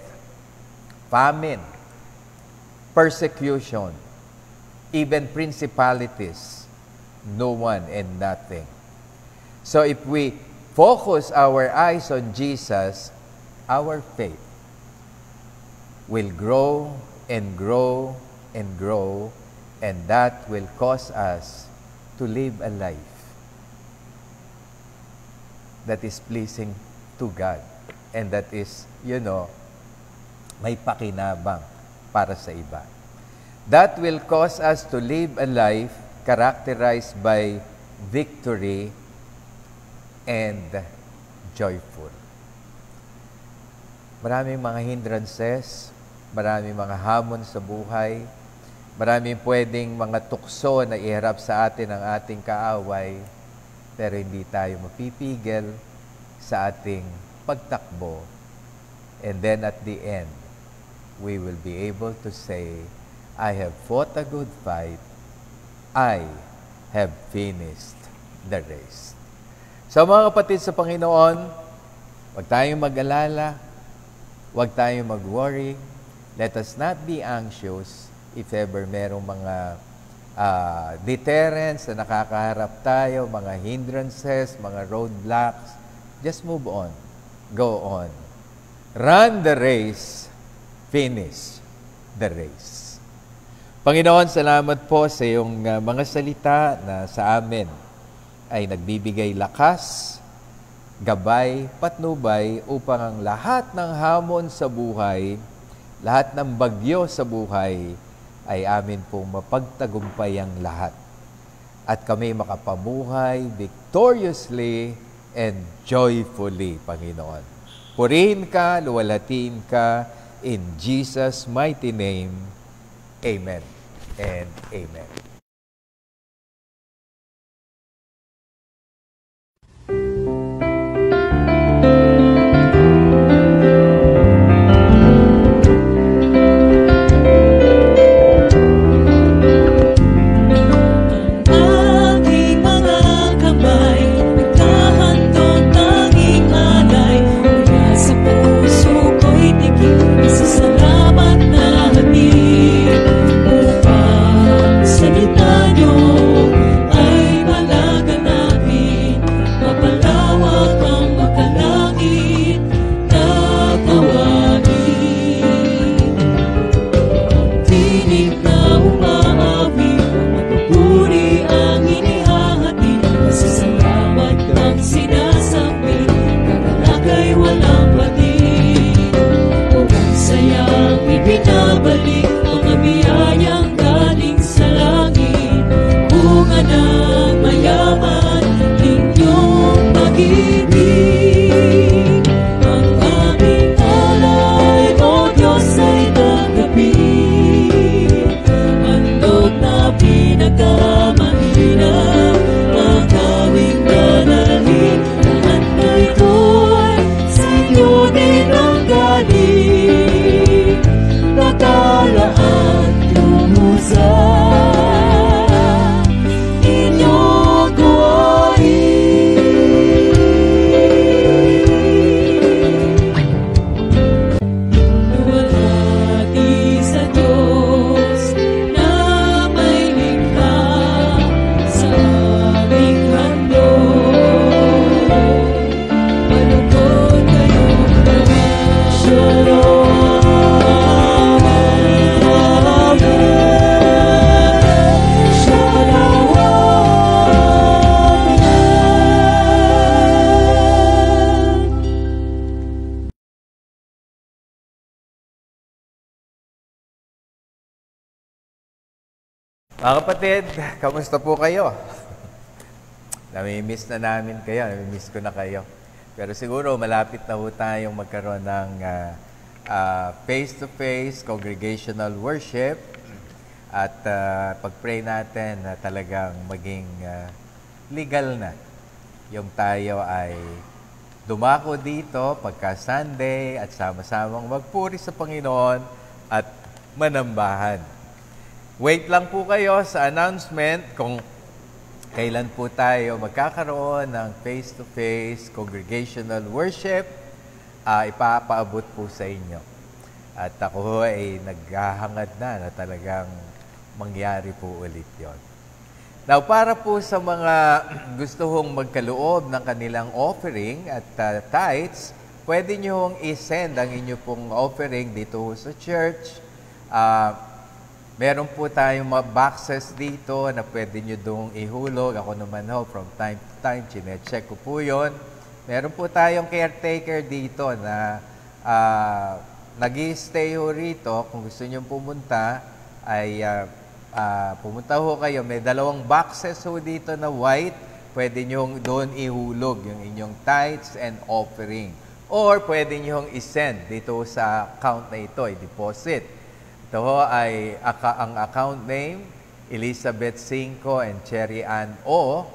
famine, persecution, even principalities, no one and nothing. So if we focus our eyes on Jesus, our faith will grow and grow and grow, and that will cause us to live a life that is pleasing to God. And that is, may pakinabang para sa iba. That will cause us to live a life characterized by victory and joyful. Maraming mga hindrances, maraming mga hamon sa buhay, maraming pwedeng mga tukso na iharap sa atin ang ating kaaway, pero hindi tayo mapipigil sa ating pagtakbo. And then at the end, we will be able to say, I have fought a good fight, I have finished the race. So mga kapatid sa Panginoon, huwag tayong mag-alala, huwag tayong mag-worry, let us not be anxious if ever merong mga deterrents na nakakaharap tayo, mga hindrances, mga roadblocks. Just move on. Go on. Run the race. Finish the race. Panginoon, salamat po sa iyong mga salita na sa amin ay nagbibigay lakas, gabay, patnubay upang ang lahat ng hamon sa buhay, lahat ng bagyo sa buhay ay amin pong mapagtagumpay ang lahat. At kami makapamuhay victoriously and joyfully, Panginoon. Purihin ka, luwalhatiin ka, in Jesus' mighty name. Amen and amen. Mga kapatid, kamusta po kayo? Nami-miss na namin kayo, nami-miss ko na kayo. Pero siguro malapit na po tayong magkaroon ng face-to-face congregational worship at pag-pray natin na talagang maging legal na. Yung tayo ay dumako dito pagka Sunday at sama-samang magpuri sa Panginoon at manambahan. Wait lang po kayo sa announcement kung kailan po tayo magkakaroon ng face-to-face congregational worship ipapaabot po sa inyo. At ako ay naghahangad na talagang mangyari po ulit yon. Now, para po sa mga gusto hong magkaloob ng kanilang offering at tithes, pwede nyo hong i-send ang inyo pong offering dito sa church. Meron po tayong mga boxes dito na pwede nyo doong ihulog. Ako naman from time to time, chinecheck ko po yun. Meron po tayong caretaker dito na nag-i-stay ho rito. Kung gusto nyo pumunta, ay pumunta ho kayo. May 2 boxes ho dito na white. Pwede nyo doon ihulog yung inyong tithes and offering. Or pwede nyo i-send dito sa account na ito, i-deposit. Ito ho ay ang account name, Elizabeth Cinco and Cherry Ann O.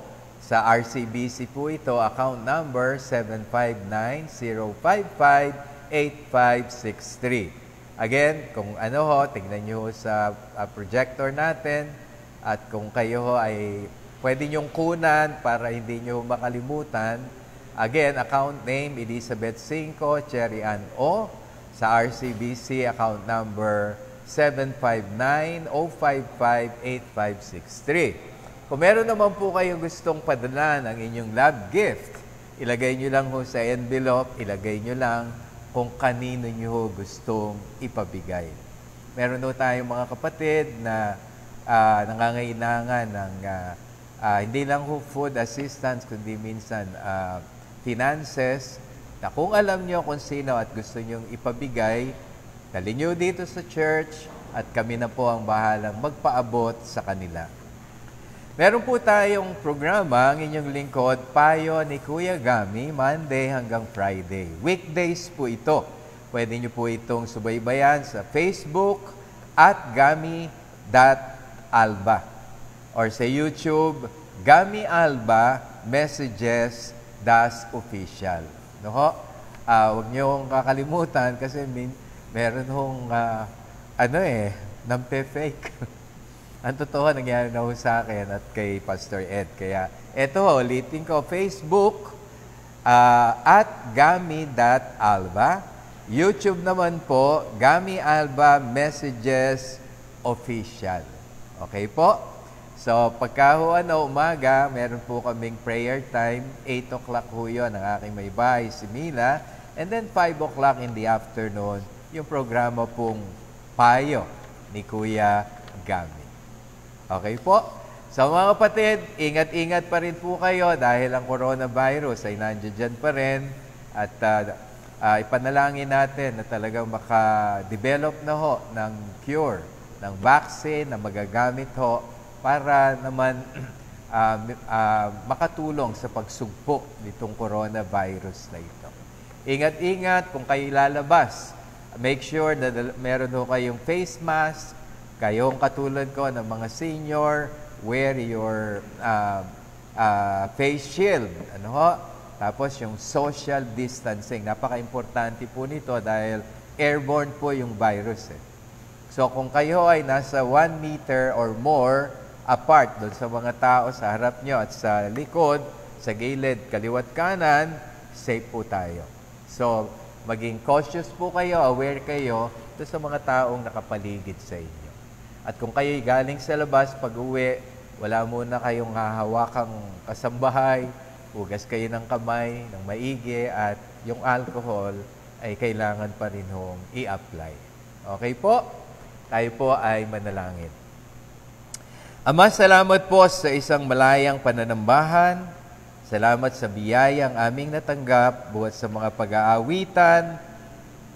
Sa RCBC po ito, account number 759-055-8563. Again, kung ano ho, tignan nyo sa projector natin at kung kayo ho ay pwede nyong kunan para hindi nyo makalimutan. Again, account name, Elizabeth Cinco, Cherry Ann O. Sa RCBC, account number 759-055-8563. Kung meron naman po kayong gustong padala ng inyong love gift, ilagay nyo lang ho sa envelope, ilagay nyo lang kung kanino nyo gustong ipabigay. Meron ho tayong mga kapatid na nangangailangan ng hindi lang ho food assistance, kundi minsan finances, na kung alam nyo kung sino at gusto nyong ipabigay, dali nyo dito sa church at kami na po ang bahalang magpaabot sa kanila. Meron po tayong programa, ang inyong lingkod, Payo ni Kuya Gami, Monday hanggang Friday. Weekdays po ito. Pwede nyo po itong subaybayan sa Facebook at gami.alba or sa YouTube, Gami Alba Messages Official. No ho? Huwag nyo kakalimutan kasi meron hong nampe-fake. Ang totoo, nangyari na ho sa akin at kay Pastor Ed. Kaya, eto ho, ulitin ko, Facebook at gami.alba. YouTube naman po, Gami Alba Messages Official. Okay po? So, pagka ho, umaga, meron po kaming prayer time. 8 o'clock ho yun, ang aking may bahay, si Mila. And then, 5 o'clock in the afternoon, yung programa pong Payo ni Kuya Gami. Okay po? So mga kapatid, ingat-ingat pa rin po kayo dahil ang coronavirus ay nandiyan pa rin at ipanalangin natin na talagang maka-develop na ho ng cure, ng vaccine na magagamit ho para naman makatulong sa pagsugpo nitong coronavirus na ito. Ingat-ingat kung kayo lalabas. Make sure na meron ho kayong face mask. Kayong katulad ko ng mga senior, wear your face shield. Ano ho? Tapos yung social distancing. Napaka-importante po nito dahil airborne po yung virus. So kung kayo ay nasa 1 meter or more apart doon sa mga tao sa harap nyo at sa likod, sa gilid, kaliwat kanan, safe po tayo. So maging cautious po kayo, aware kayo doon sa mga taong nakapaligid sa inyo. At kung kayo'y galing sa labas, pag-uwi, wala muna kayong hahawakang kasambahay, hugas kayo ng kamay, ng maigi, at yung alcohol ay kailangan pa rin hong i-apply. Okay po? Tayo po ay manalangin. Ama, salamat po sa isang malayang pananambahan. Salamat sa biyayang aming natanggap buhat sa mga pag-aawitan,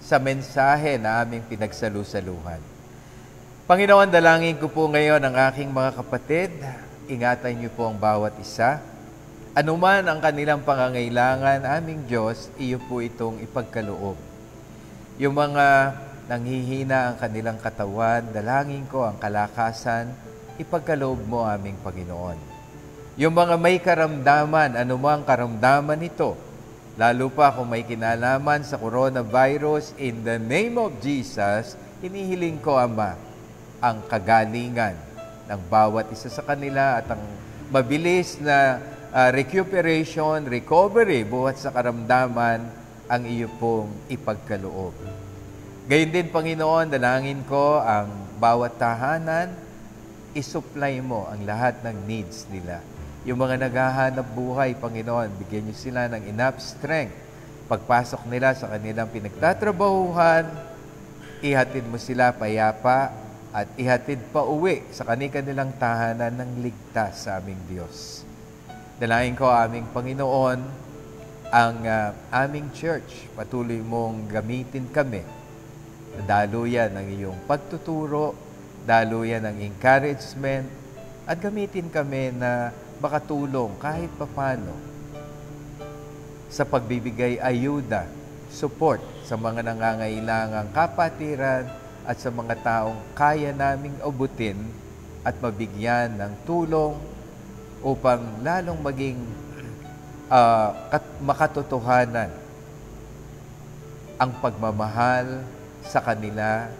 sa mensahe na aming pinagsalusaluhan. Panginoon, dalangin ko po ngayon ang aking mga kapatid. Ingatan niyo po ang bawat isa. Anuman ang kanilang pangangailangan, aming Diyos, iyo po itong ipagkaloob. Yung mga nanghihina ang kanilang katawan, dalangin ko ang kalakasan, ipagkaloob mo aming Panginoon. Yung mga may karamdaman, anumang karamdaman ito, lalo pa kung may kinalaman sa coronavirus, in the name of Jesus, hinihiling ko, Ama, ang kagalingan ng bawat isa sa kanila at ang mabilis na recuperation, recovery buhat sa karamdaman ang iyo pong ipagkaloob. Gayon din, Panginoon, dalangin ko ang bawat tahanan, isupply mo ang lahat ng needs nila. Yung mga naghahanap buhay, Panginoon, bigyan niyo sila ng enough strength. Pagpasok nila sa kanilang pinagtatrabahuhan, ihatid mo sila payapa at ihatid pa uwi sa kanilang tahanan ng ligtas sa aming Diyos. Dalangin ko, aming Panginoon, ang aming church. Patuloy mong gamitin kami. Daluyan ang iyong pagtuturo, daluyan ang encouragement, at gamitin kami na makatulong kahit papano sa pagbibigay ayuda, support sa mga nangangailangang kapatiran at sa mga taong kaya naming abutin at mabigyan ng tulong upang lalong maging makatotohanan ang pagmamahal sa kanila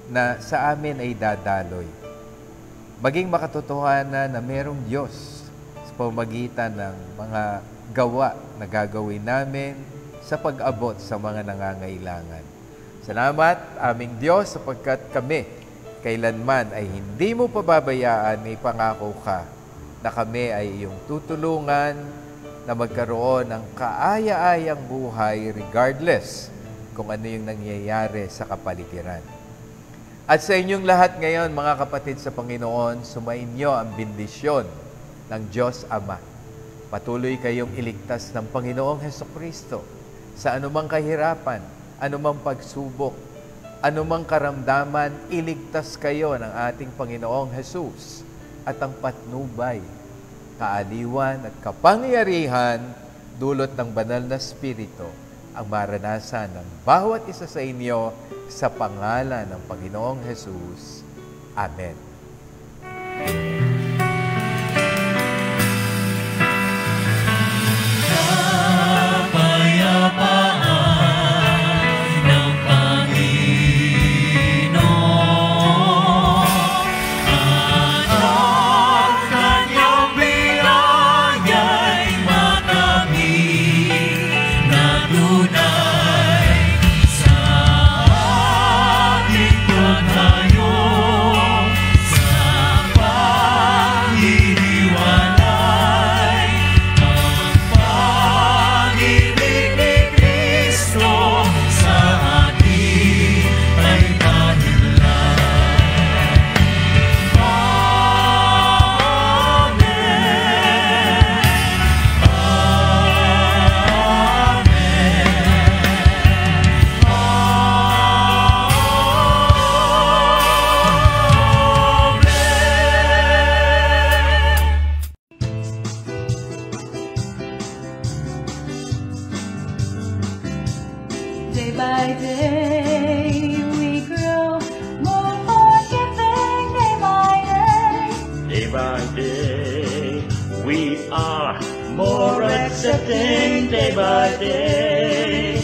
na sa amin ay dadaloy. Maging makatotohanan na merong Diyos sa pamamagitan ng mga gawa na gagawin namin sa pag-abot sa mga nangangailangan. Salamat, aming Diyos, sapagkat kami kailanman ay hindi mo pababayaan, may pangako ka na kami ay iyong tutulungan na magkaroon ng kaaya-ayang buhay regardless kung ano yung nangyayari sa kapaligiran. At sa inyong lahat ngayon, mga kapatid sa Panginoon, sumainyo ang bendisyon ng Diyos Ama. Patuloy kayong iligtas ng Panginoong Hesukristo sa anumang kahirapan, anumang pagsubok, anumang karamdaman, iligtas kayo ng ating Panginoong Jesus at ang patnubay, kaaliwan at kapangyarihan dulot ng banal na Espiritu ang maranasan ng bawat isa sa inyo sa pangalan ng Panginoong Jesus. Amen. Day by day we grow more forgiving. Day by day, Day by day, we are more accepting. Day by day,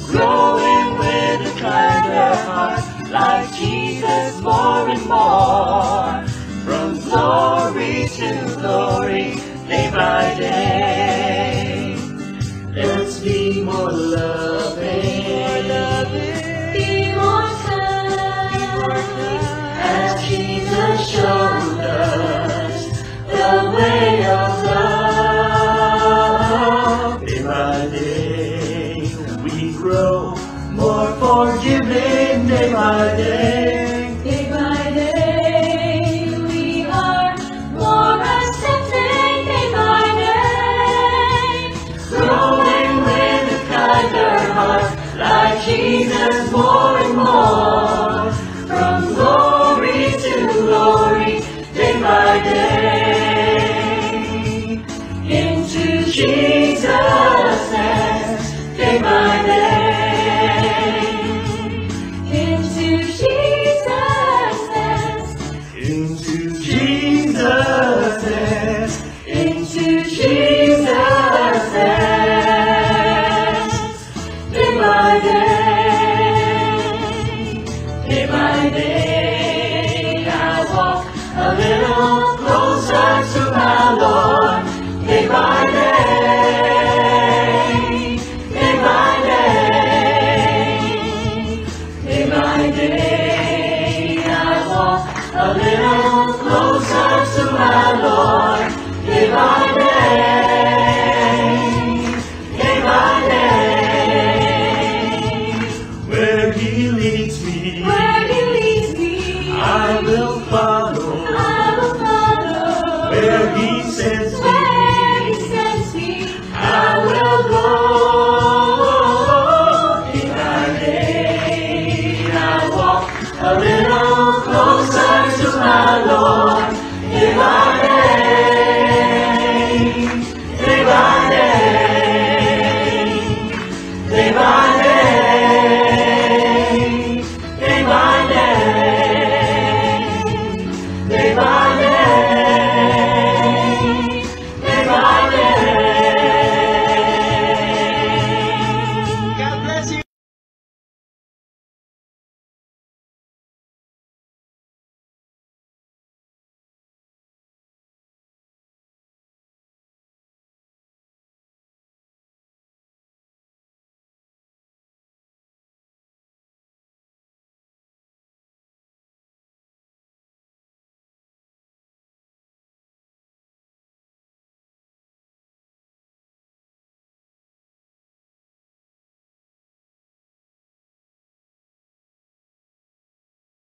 growing with a kinder heart, like Jesus more and more. From glory to glory, day by day, let's be more loving. be more kind, As Jesus showed us the way of love. Day by day, we grow more forgiving. Day by day, Day by day we are more accepting. Day by day, growing with a kinder heart, like Jesus.